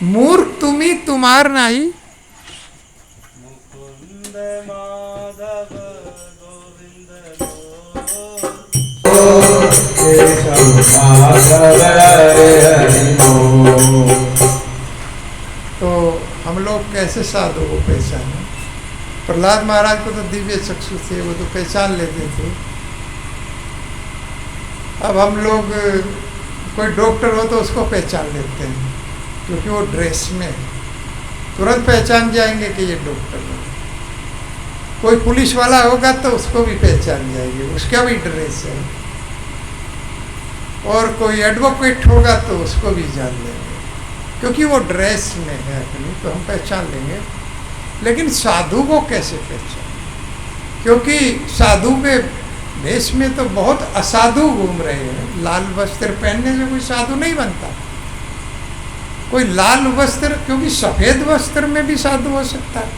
मूर्ख तुम्ही तुम्हार नाही, मुकुंद माधव गोविंद तो हम लोग कैसे साधु को पहचाने? प्रहलाद महाराज को तो दिव्य चक्षु थे, वो तो पहचान लेते थे। अब हम लोग, कोई डॉक्टर हो तो उसको पहचान लेते हैं, क्योंकि वो ड्रेस में तुरंत पहचान जाएंगे कि ये डॉक्टर है। कोई पुलिस वाला होगा तो उसको भी पहचान जाएंगे, उसका भी ड्रेस है। और कोई एडवोकेट होगा तो उसको भी जान लेंगे, क्योंकि वो ड्रेस में है अपनी, तो हम पहचान लेंगे। लेकिन साधु को कैसे पहचान? क्योंकि साधु के देश में तो बहुत असाधु घूम रहे हैं। लाल वस्त्र पहनने से कोई साधु नहीं बनता। कोई लाल वस्त्र, क्योंकि सफेद वस्त्र में भी साधु हो सकता है,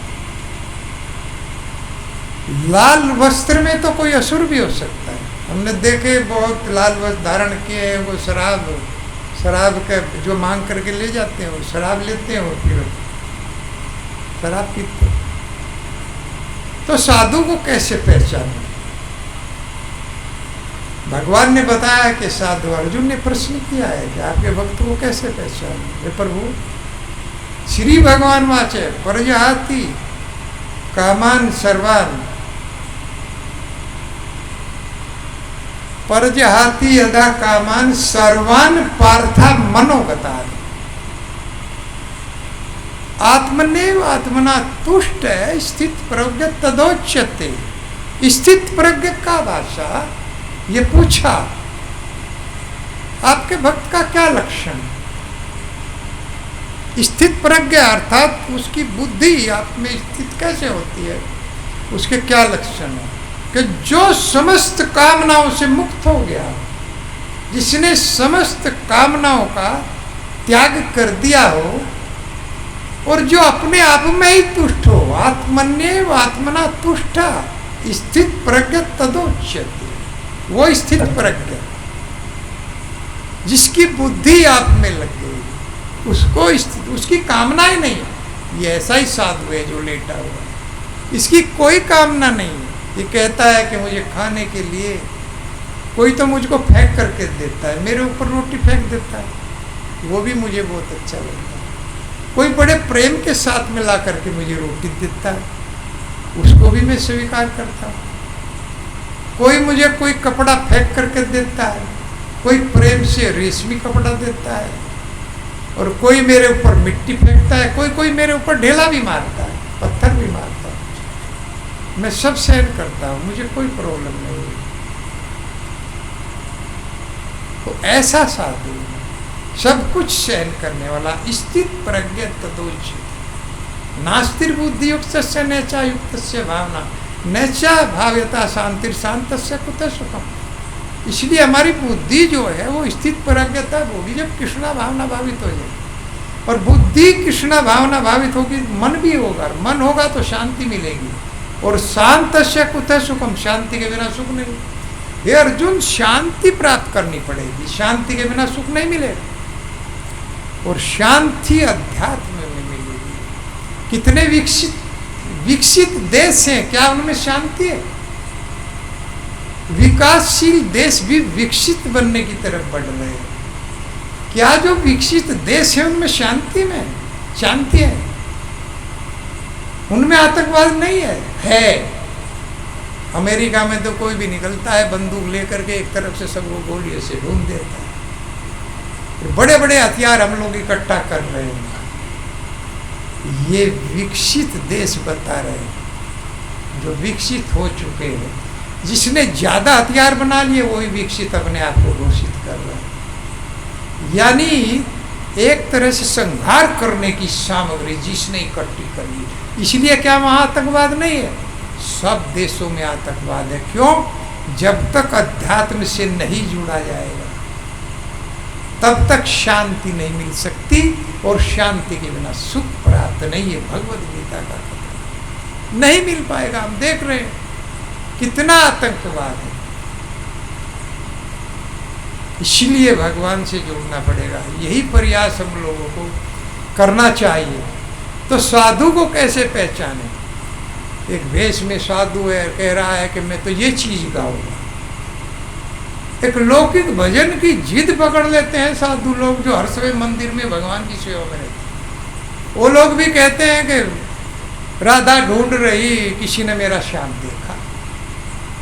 लाल वस्त्र में तो कोई असुर भी हो सकता है। हमने देखे बहुत लाल वस्त्र धारण किए हैं, वो शराब का जो मांग करके ले जाते हैं, वो शराब लेते हैं और फिर शराब पीते। तो साधु को कैसे पहचाने? भगवान ने बताया कि साधु, अर्जुन ने प्रश्न किया है कि आपके भक्त को कैसे पहचाने? प्रभु श्री भगवान वाचे परजहाति कामान सर्वान परजहाति यदा कामान सर्वान पार्था मनोगतान आत्मनेव आत्मना तुष्ट है स्थित प्रज्ञ तदोच्यते। स्थित प्रज्ञ का भाषा ये पूछा, आपके भक्त का क्या लक्षण? स्थित प्रज्ञ अर्थात उसकी बुद्धि आप में स्थित कैसे होती है, उसके क्या लक्षण है? कि जो समस्त कामनाओं से मुक्त हो गया, जिसने समस्त कामनाओं का त्याग कर दिया हो और जो अपने आप में ही तुष्ट हो। आत्मन्येव आत्मना तुष्टा स्थित प्रज्ञ तदोच्यते। वो स्थित प्रज्ञ जिसकी बुद्धि आप में लग गई, उसको उसकी कामना ही नहीं। ये ऐसा ही साधु है जो लेटा हुआ है, इसकी कोई कामना नहीं है। ये कहता है कि मुझे खाने के लिए कोई तो मुझको फेंक करके देता है, मेरे ऊपर रोटी फेंक देता है, वो भी मुझे बहुत अच्छा लगता है। कोई बड़े प्रेम के साथ में ला करके मुझे रोटी देता है, उसको भी मैं स्वीकार करता हूँ। कोई मुझे कोई कपड़ा फेंक करके देता है, कोई प्रेम से रेशमी कपड़ा देता है, और कोई मेरे ऊपर मिट्टी फेंकता है, कोई मेरे ऊपर ढेला भी मारता है, पत्थर भी मारता है। मैं सब सहन करता हूँ, मुझे कोई प्रॉब्लम नहीं है। तो ऐसा साधु सब कुछ सहन करने वाला स्थित प्रज्ञ तदोच्यते। नास्तिर बुद्धि युक्त से नैचा युक्त से भावना नैचा भाव्यता शांतिर शांत से कुतः सुखम। इसलिए हमारी बुद्धि जो है वो स्थित प्रज्ञता होगी जब कृष्णा भावना भावित हो जाए। और बुद्धि कृष्णा भावना भावित होगी, मन भी होगा, मन होगा तो शांति मिलेगी। और शांत से कुतः सुखम, शांति के बिना सुख नहीं। हे अर्जुन, शांति प्राप्त करनी पड़ेगी, शांति के बिना सुख नहीं मिलेगा। और शांति अध्यात्म में मिलेगी। कितने विकसित देश हैं, क्या उनमें शांति है? विकासशील देश भी विकसित बनने की तरफ बढ़ रहे हैं। क्या जो विकसित देश है उनमें शांति है? उनमें आतंकवाद नहीं है। अमेरिका में तो कोई भी निकलता है बंदूक लेकर के, एक तरफ से सबको गोलियों से ढूंढ देता है। बड़े बड़े हथियार हम लोग इकट्ठा कर रहे हैं। ये विकसित देश बता रहे हैं, जो विकसित हो चुके हैं। जिसने ज्यादा हथियार बना लिए वही विकसित अपने आप को घोषित कर रहा है। यानी एक तरह से संहार करने की सामग्री जिसने इकट्ठी कर ली। इसलिए क्या वहां आतंकवाद नहीं है? सब देशों में आतंकवाद है। क्यों? जब तक अध्यात्म से नहीं जुड़ा जाएगा तब तक शांति नहीं मिल सकती, और शांति के बिना सुख प्राप्त नहीं है। भगवद गीता का कथन नहीं मिल पाएगा। हम देख रहे हैं कितना आतंकवाद है। इसलिए भगवान से जुड़ना पड़ेगा। यही प्रयास हम लोगों को करना चाहिए। तो साधु को कैसे पहचाने? एक वेश में साधु है, कह रहा है कि मैं तो ये चीज गाऊंगा। एक लौकिक भजन की जिद पकड़ लेते हैं साधु लोग, जो हर समय मंदिर में भगवान की सेवा में रहते हैं। वो लोग भी कहते हैं कि राधा ढूंढ रही, किसी ने मेरा श्याम देखा।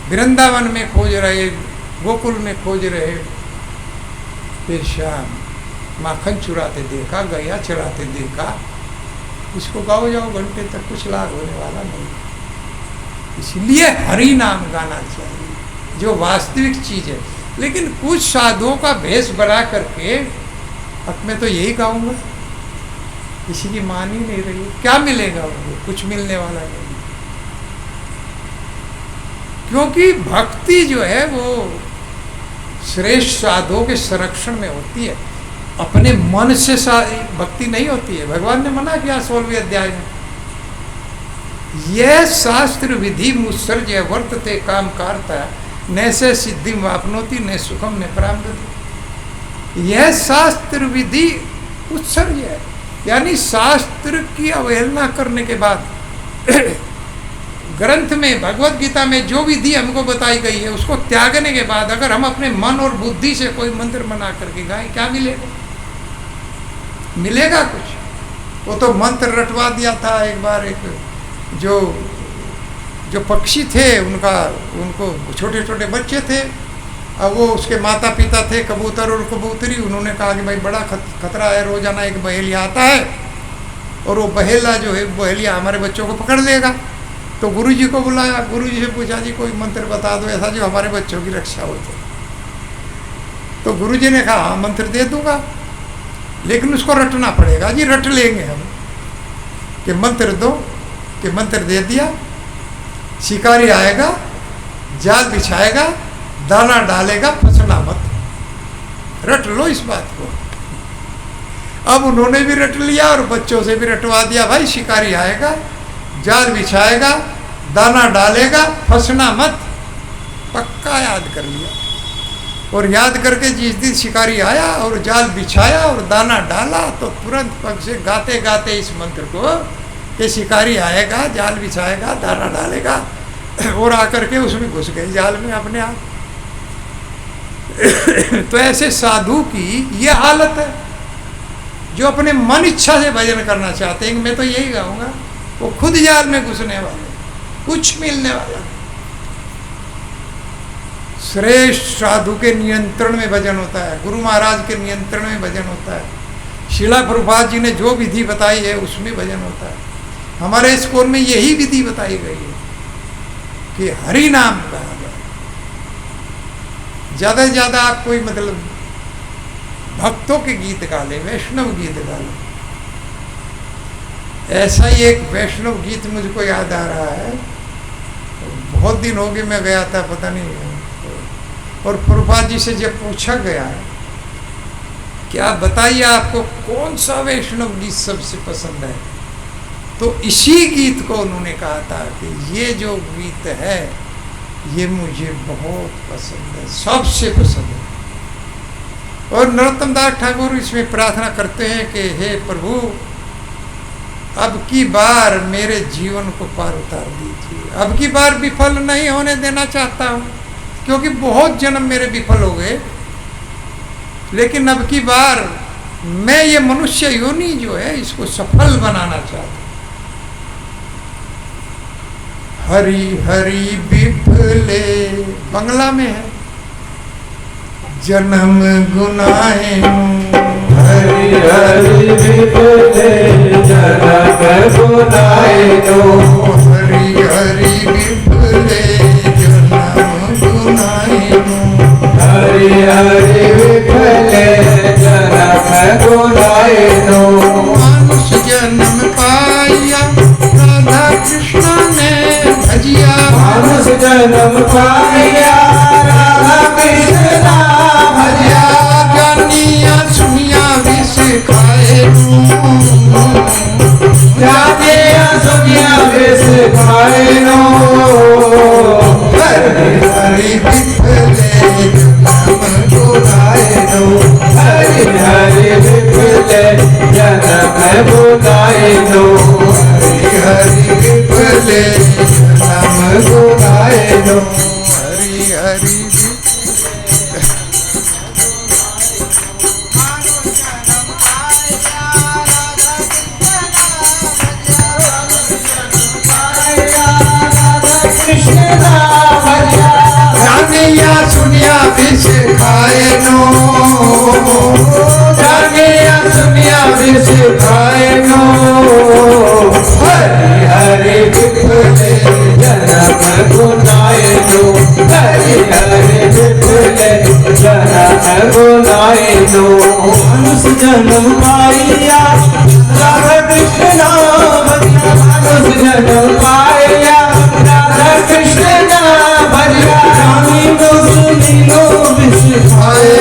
वृंदावन में खोज रहे, गोकुल में खोज रहे, फिर श्याम माखन चुराते देखा, गैया चराते देखा। इसको गाओ जाओ घंटे तक, कुछ लाभ होने वाला नहीं। इसलिए हरि नाम गाना चाहिए, जो वास्तविक चीज है। लेकिन कुछ साधुओं का भेष बना करके अब मैं तो यही गाऊंगा, किसी की मान ही नहीं रही। क्या मिलेगा उनको? कुछ मिलने वाला नहीं। क्योंकि भक्ति जो है वो श्रेष्ठ साधुओं के संरक्षण में होती है, अपने मन से भक्ति नहीं होती है। भगवान ने मना किया 16वें अध्याय में, यह शास्त्र विधि मुत्सर्जय वर्तते काम कारता न से सिद्धि वापनोति न सुखम न प्राप्नोति। यह शास्त्र विधि उत्सर्जय है, यानी शास्त्र की अवहेलना करने के बाद ग्रंथ में, भगवत गीता में जो विधि हमको बताई गई है उसको त्यागने के बाद अगर हम अपने मन और बुद्धि से कोई मंत्र बना करके गाएं, क्या मिलेगा? मिलेगा कुछ? वो तो मंत्र रटवा दिया था एक बार। एक जो पक्षी थे उनको छोटे छोटे बच्चे थे, अब वो उसके माता पिता थे कबूतर और कबूतरी। उन्होंने कहा कि भाई बड़ा खतरा है, रोजाना एक बहेलिया आता है और वो बहेला जो है बहेलिया हमारे बच्चों को पकड़ लेगा। तो गुरुजी को बुलाया, गुरुजी से पूछा जी कोई मंत्र बता दो ऐसा जो हमारे बच्चों की रक्षा हो जाए। तो गुरुजी ने कहा हाँ मंत्र दे दूंगा, लेकिन उसको रटना पड़ेगा। जी रट लेंगे हम कि मंत्र दो, कि मंत्र दे दिया, शिकारी आएगा, जाल बिछाएगा, दाना डालेगा, फंसना मत। रट लो इस बात को। अब उन्होंने भी रट लिया और बच्चों से भी रटवा दिया, भाई शिकारी आएगा, जाल बिछाएगा, दाना डालेगा, फंसना मत। पक्का याद कर लिया। और याद करके जिस दिन शिकारी आया और जाल बिछाया और दाना डाला तो तुरंत पग से गाते गाते इस मंत्र को कि शिकारी आएगा, जाल बिछाएगा, दाना डालेगा, और आकर के उसमें घुस गए जाल में अपने आप। तो ऐसे साधु की ये हालत है जो अपने मन इच्छा से भजन करना चाहते हैं। मैं तो यही गाऊंगा, वो खुद जाल में घुसने वाले, कुछ मिलने वाला। श्रेष्ठ साधु के नियंत्रण में भजन होता है, गुरु महाराज के नियंत्रण में भजन होता है। शिला प्रभुपाद जी ने जो विधि बताई है उसमें भजन होता है। हमारे स्कूल में यही विधि बताई गई है कि हरि नाम गाया जाए। ज्यादा से ज्यादा आप कोई मतलब भक्तों के गीत गा ले, वैष्णव गीत गा ले। ऐसा ही एक वैष्णव गीत मुझको याद आ रहा है, बहुत दिन हो गए मैं गया था, पता नहीं और प्रभुपाद जी से जब पूछा गया कि आप बताइए आपको कौन सा वैष्णव गीत सबसे पसंद है, तो इसी गीत को उन्होंने कहा था कि ये जो गीत है ये मुझे बहुत पसंद है, सबसे पसंद है। और नरोत्तम दास ठाकुर इसमें प्रार्थना करते हैं कि हे प्रभु, अब की बार मेरे जीवन को पार उतार दीजिए, अब की बार विफल नहीं होने देना चाहता हूँ, क्योंकि बहुत जन्म मेरे विफल हो गए, लेकिन अब की बार मैं ये मनुष्य योनि जो है इसको सफल बनाना चाहता हूँ। हरि हरि विफले बंगला में है, जन्म गुनाहे हरि हरि विफले जन्म गुनाहे हरि हरि विफले जन्म गुनाहे हरि हरि विफले जन्म गुनाहे मानुष जन्म पाया राधा कृष्ण ने भजिया, मानुष जन्म पाया राधा कृष्ण भजिया, जानिया सुनिया विष खाए जानिया सुनिया विष खाए हरि हरि विफले जन्म गुनाहे हरि हरि विफले जन्म गुनाहे हरि हरि विफले जन्म गुनाहे हरि हरि जानिया सुनिया विष खाए जानिया सुनिया विष खाए हरि हरि विफले जन्म गुनाहे हरि हरि विफले जन्म गुनाहे मनुष्य जन्म पाया राधा कृष्ण भजिया, मनुष्य जन्म पाया राधा कृष्ण भजिया, जानी लो सुनी लो विष खाए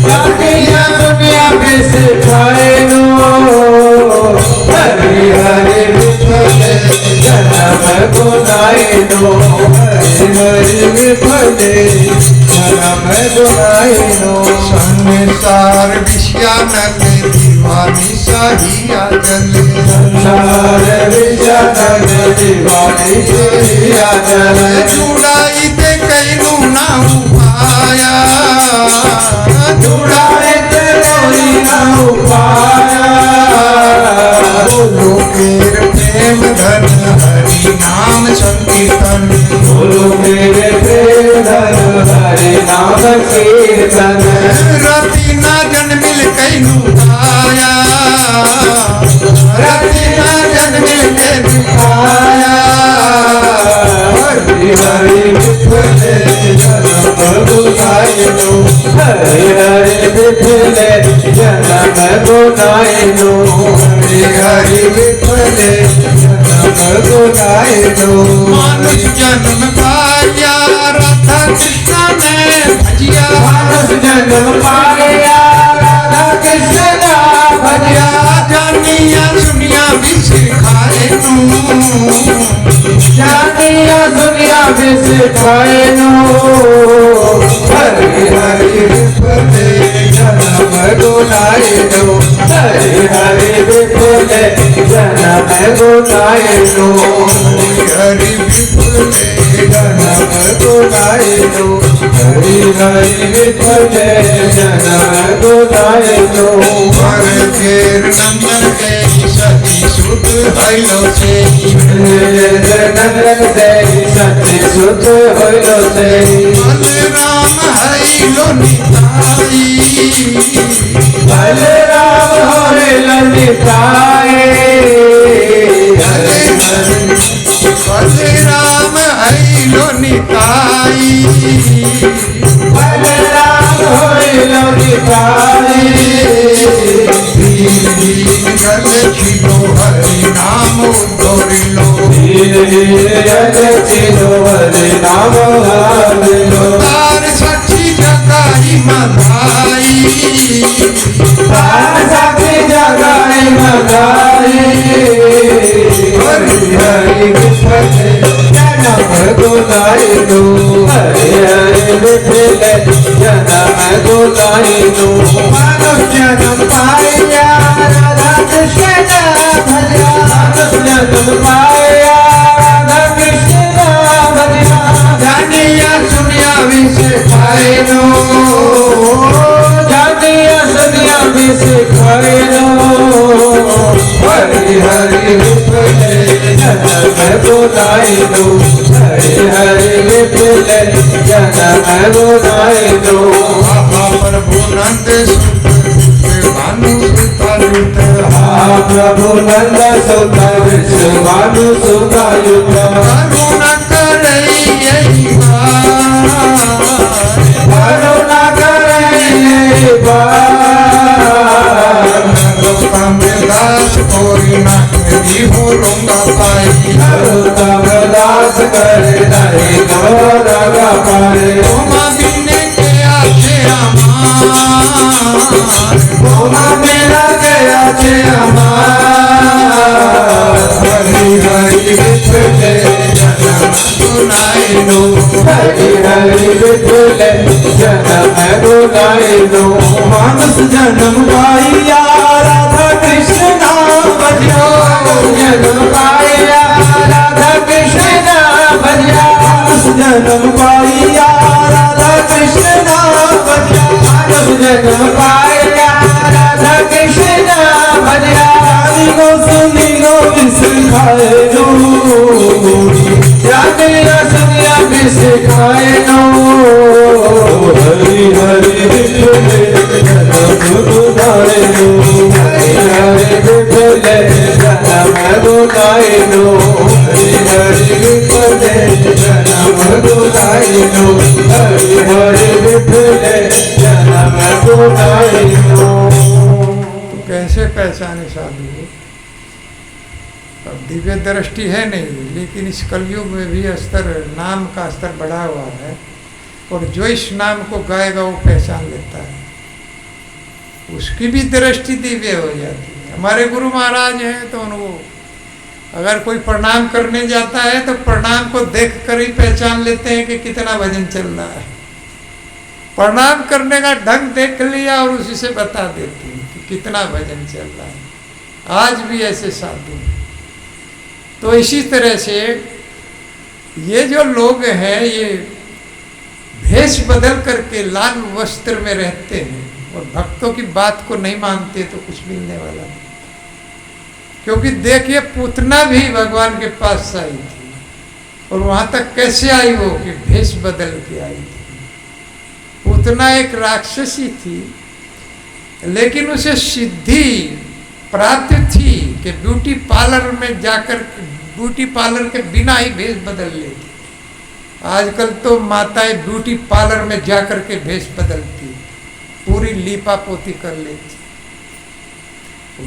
जानिया दुनिया विष खाए हरि हरि विफले जन्म गुनाहे हरि हरि विफले जन्म गुनाहे संसार विषयानल दीवानी साहिया जल, संसार विषयानल दीवानी साहिया जल, जुड़ाई दे कैनू ना उपाया, जुड़ाए ते कोई न उपाया, लोकेर प्रेम धन हरि नाम संकीर्तन, बोलो मेरे प्रेम धन हरि नाम कीर्तन, रति ना जन मिल कैनू पाया, रति ना जन मिल कैनू पाया, हरि हरि विफले जन्म गुनाहे हरि हरि विफले जन्म गुनाहे हरि हरि विफले जन्म गुनाहे मानुष जन्म पाया राधा कृष्ण ने भजिया, मानुष जन्म पाया राधा कृष्ण भजिया, जानिया सुनिया विष खाए जानिया दुनिया विष खाए हरि हरि विफले जन्म गुनाहे हरि हरि विफले जन्म गुनाहे हरि विफले जन्म गुनाहे हरि हरि विफले जन्म गुनाहे पर घेर नंदन के सती सुत हलो से, नंदन से सती सुत हलो से, Balram hello Nitai, Balram hello Nitai, Balram hello Nitai, Balram hello Nitai, जल छिलो हरि नाम उद्धरिलो, हरि नाम हरि जन्म पाया राधा कृष्ण भजिया जानिया सुनिया विष खाए नो जानिया सुनिया विष खाए नो हरि हरि विपुले जन्म बोलाए नो हरि हरि विपुले जन्म बोलाए नो प्रभु नंद भानु सुतायुत प्रभु नंद सुत विश्वानु सुतायुत करुणा करई करुणा करे दास कोई ना हो लूंगा पाई दास करे नहीं गौरगा पाए ओमा बिने के आखे ओमा मेरा गया छे अमार हरि हरि विपुले जन्म सुनाए नो हरि हरि विपुले जन्म बोलाए नो मानस जन्म पाइया राधा कृष्ण नाम भजिया जन्म पाइया राधा कृष्ण नाम भजिया मानस जन्म पाइया राधा कृष्ण नाम भजिया मानस जन्म पाइया राधा कृष्ण नाम भजिया रानी को सुनी को विष खाए नो जानिया सुनिया विष खाए नो हरि हरि विपुले जन्म बोलाए नो हरि हरि विपुले जन्म बोलाए नो हरि हरि विपुले जन्म बोलाए नो हरि हरि विपुले जन्म बोलाए नो। तो कैसे पहचाने साधु को? अब दिव्य दृष्टि है नहीं, लेकिन इस कलयुग में भी स्तर नाम का स्तर बढ़ा हुआ है और जो इस नाम को गाएगा वो पहचान लेता है, उसकी भी दृष्टि दिव्य हो जाती है। हमारे गुरु महाराज हैं तो उनको अगर कोई प्रणाम करने जाता है तो प्रणाम को देख कर ही पहचान लेते हैं कि कितना भजन चल रहा है। प्रणाम करने का ढंग देख लिया और उसी से बता देते हैं कि कितना भजन चल रहा है। आज भी ऐसे साधु हैं। तो इसी तरह से ये जो लोग हैं ये भेष बदल करके लाल वस्त्र में रहते हैं और भक्तों की बात को नहीं मानते तो कुछ मिलने वाला नहीं। क्योंकि देखिए पूतना भी भगवान के पास आई थी और वहां तक कैसे आई वो कि भेष बदल के आई थी। पूतना एक राक्षसी थी, लेकिन उसे सिद्धि प्राप्त थी कि ब्यूटी पार्लर में जाकर ब्यूटी पार्लर के बिना ही भेष बदल लेती। आजकल तो माताएं ब्यूटी पार्लर में जाकर के भेष बदलती, पूरी लीपा पोती कर लेती।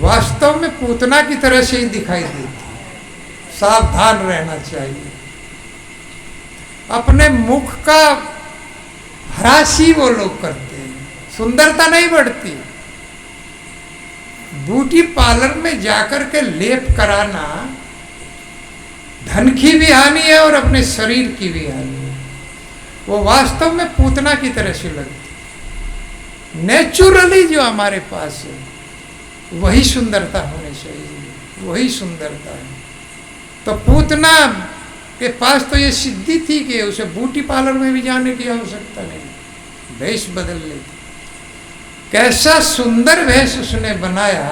वास्तव में पूतना की तरह से ही दिखाई देती। सावधान रहना चाहिए। अपने मुख का ह्रास ही वो लोग करते हैं, सुंदरता नहीं बढ़ती। ब्यूटी पार्लर में जाकर के लेप कराना धन की भी हानि है और अपने शरीर की भी हानि है। वो वास्तव में पूतना की तरह से लगती। नेचुरली जो हमारे पास है वही सुंदरता होनी चाहिए, वही सुंदरता है। तो पूतना के पास तो ये सिद्धि थी कि उसे ब्यूटी पार्लर में भी जाने की आवश्यकता नहीं, भेष बदल लेती। कैसा सुंदर भेष उसने बनाया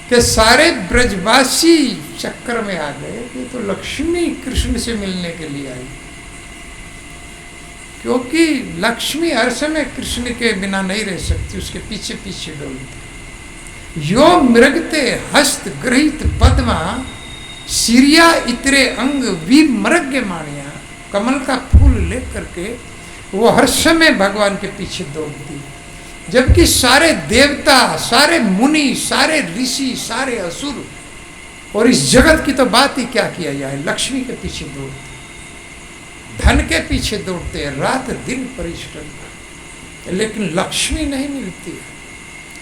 कि सारे ब्रजवासी चक्कर में आ गए कि तो लक्ष्मी कृष्ण से मिलने के लिए आई। क्योंकि लक्ष्मी हर समय कृष्ण के बिना नहीं रह सकती, उसके पीछे पीछे डोलती। यो मृगते हस्त गृहित पद्मा सिरिया इतरे अंग विमृग्य माणिया। कमल का फूल लेकर के वो हर समय भगवान के पीछे दौड़ती, जबकि सारे देवता, सारे मुनि, सारे ऋषि, सारे असुर और इस जगत की तो बात ही क्या किया जाए, लक्ष्मी के पीछे दौड़ते, धन के पीछे दौड़ते हैं, रात दिन परिश्रम, लेकिन लक्ष्मी नहीं मिलती है।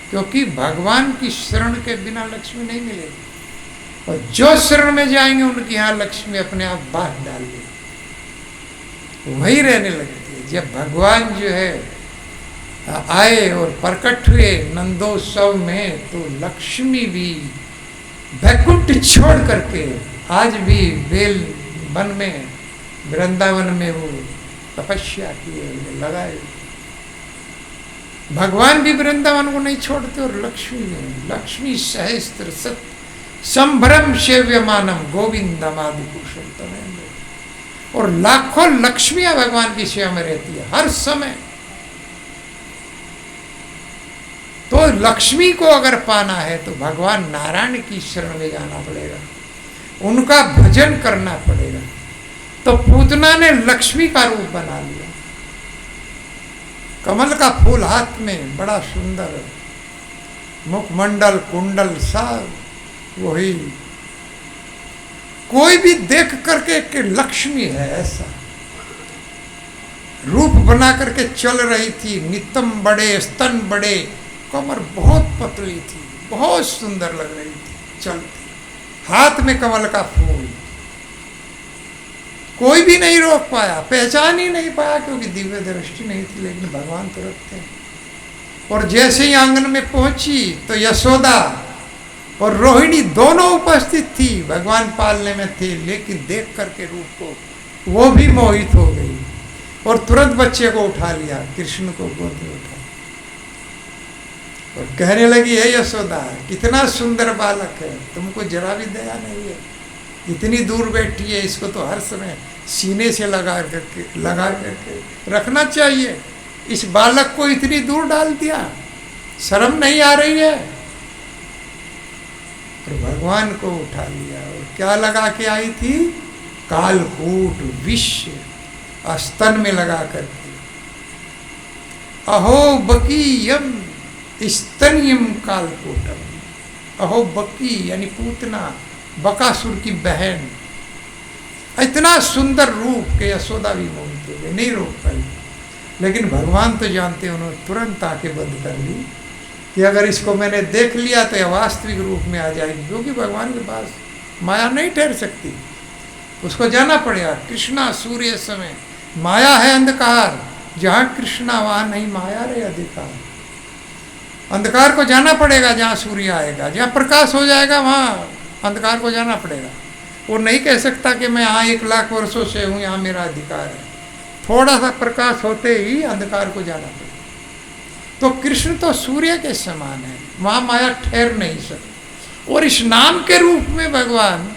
क्योंकि भगवान की शरण के बिना लक्ष्मी नहीं मिलेगी। और जो शरण में जाएंगे उनके यहाँ लक्ष्मी अपने आप बात डाल देगी, वही रहने लगती है। जब भगवान जो है आए और प्रकट हुए नंदोत्सव में, तो लक्ष्मी भी वैकुंठ छोड़ करके आज भी बेल वन में, वृंदावन में वो तपस्या किए हुए लगाए। भगवान भी वृंदावन को नहीं छोड़ते। और लक्ष्मी सहस्त्र सत संभ्रम सेव्यमानम गोविंदम आदि पुरुषम तमेन्द्र। और लाखों लक्ष्मियां भगवान की सेवा में रहती है हर समय। तो लक्ष्मी को अगर पाना है तो भगवान नारायण की शरण में जाना पड़ेगा, उनका भजन करना पड़ेगा। तो पूतना ने लक्ष्मी का रूप बना लिया, कमल का फूल हाथ में, बड़ा सुंदर मुखमंडल कुंडल सब वही। कोई भी देख करके कि लक्ष्मी है ऐसा रूप बना करके चल रही थी। नितंब बड़े, स्तन बड़े, कमर बहुत पतली थी, बहुत सुंदर लग रही थी चलती, हाथ में कमल का फूल। कोई भी नहीं रोक पाया, पहचान ही नहीं पाया, क्योंकि दिव्य दृष्टि नहीं थी। लेकिन भगवान तुरंत थे। और जैसे ही आंगन में पहुंची तो यशोदा और रोहिणी दोनों उपस्थित थी। भगवान पालने में थे, लेकिन देख करके रूप को वो भी मोहित हो गई और तुरंत बच्चे को उठा लिया, कृष्ण को गोद में उठा और कहने लगी, हे यशोदा, कितना सुंदर बालक है, तुमको जरा भी दया नहीं है। इतनी दूर बैठी है, इसको तो हर समय सीने से लगा करके रखना चाहिए। इस बालक को इतनी दूर डाल दिया, शर्म नहीं आ रही है। और भगवान को उठा लिया और क्या लगा के आई थी? कालकूट विष स्तन में लगा करके। अहो बकीयम स्तनियम कालकूटम। अहो बकी यानी पूतना, बकासुर की बहन। इतना सुंदर रूप के यशोदा भी मोहित हो गए, नहीं रोक पाई। लेकिन भगवान तो जानते, उन्होंने तुरंत आके बंद कर ली कि अगर इसको मैंने देख लिया तो यह वास्तविक रूप में आ जाएगी, क्योंकि भगवान के पास माया नहीं ठहर सकती, उसको जाना पड़ेगा। कृष्णा सूर्य समय, माया है अंधकार, जहाँ कृष्णा वहाँ नहीं माया रे अधिकार। अंधकार को जाना पड़ेगा जहाँ सूर्य आएगा, जहाँ प्रकाश हो जाएगा वहाँ अंधकार को जाना पड़ेगा। वो नहीं कह सकता कि मैं यहाँ 1,00,000 वर्षों से हूँ, यहाँ मेरा अधिकार है। थोड़ा सा प्रकाश होते ही अंधकार को जाना पड़ेगा। तो कृष्ण तो सूर्य के समान है, वहाँ माया ठहर नहीं सकती। और इस नाम के रूप में भगवान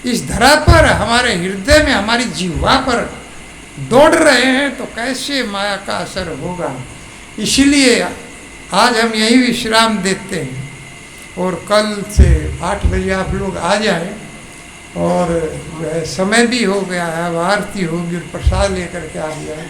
इस धरा पर, हमारे हृदय में, हमारी जीवा पर दौड़ रहे हैं, तो कैसे माया का असर होगा। इसीलिए आज हम यही विश्राम देते हैं और कल से 8 बजे आप लोग आ जाएं। और समय भी हो गया है, अब आरती होगी और प्रसाद लेकर के आ जाए।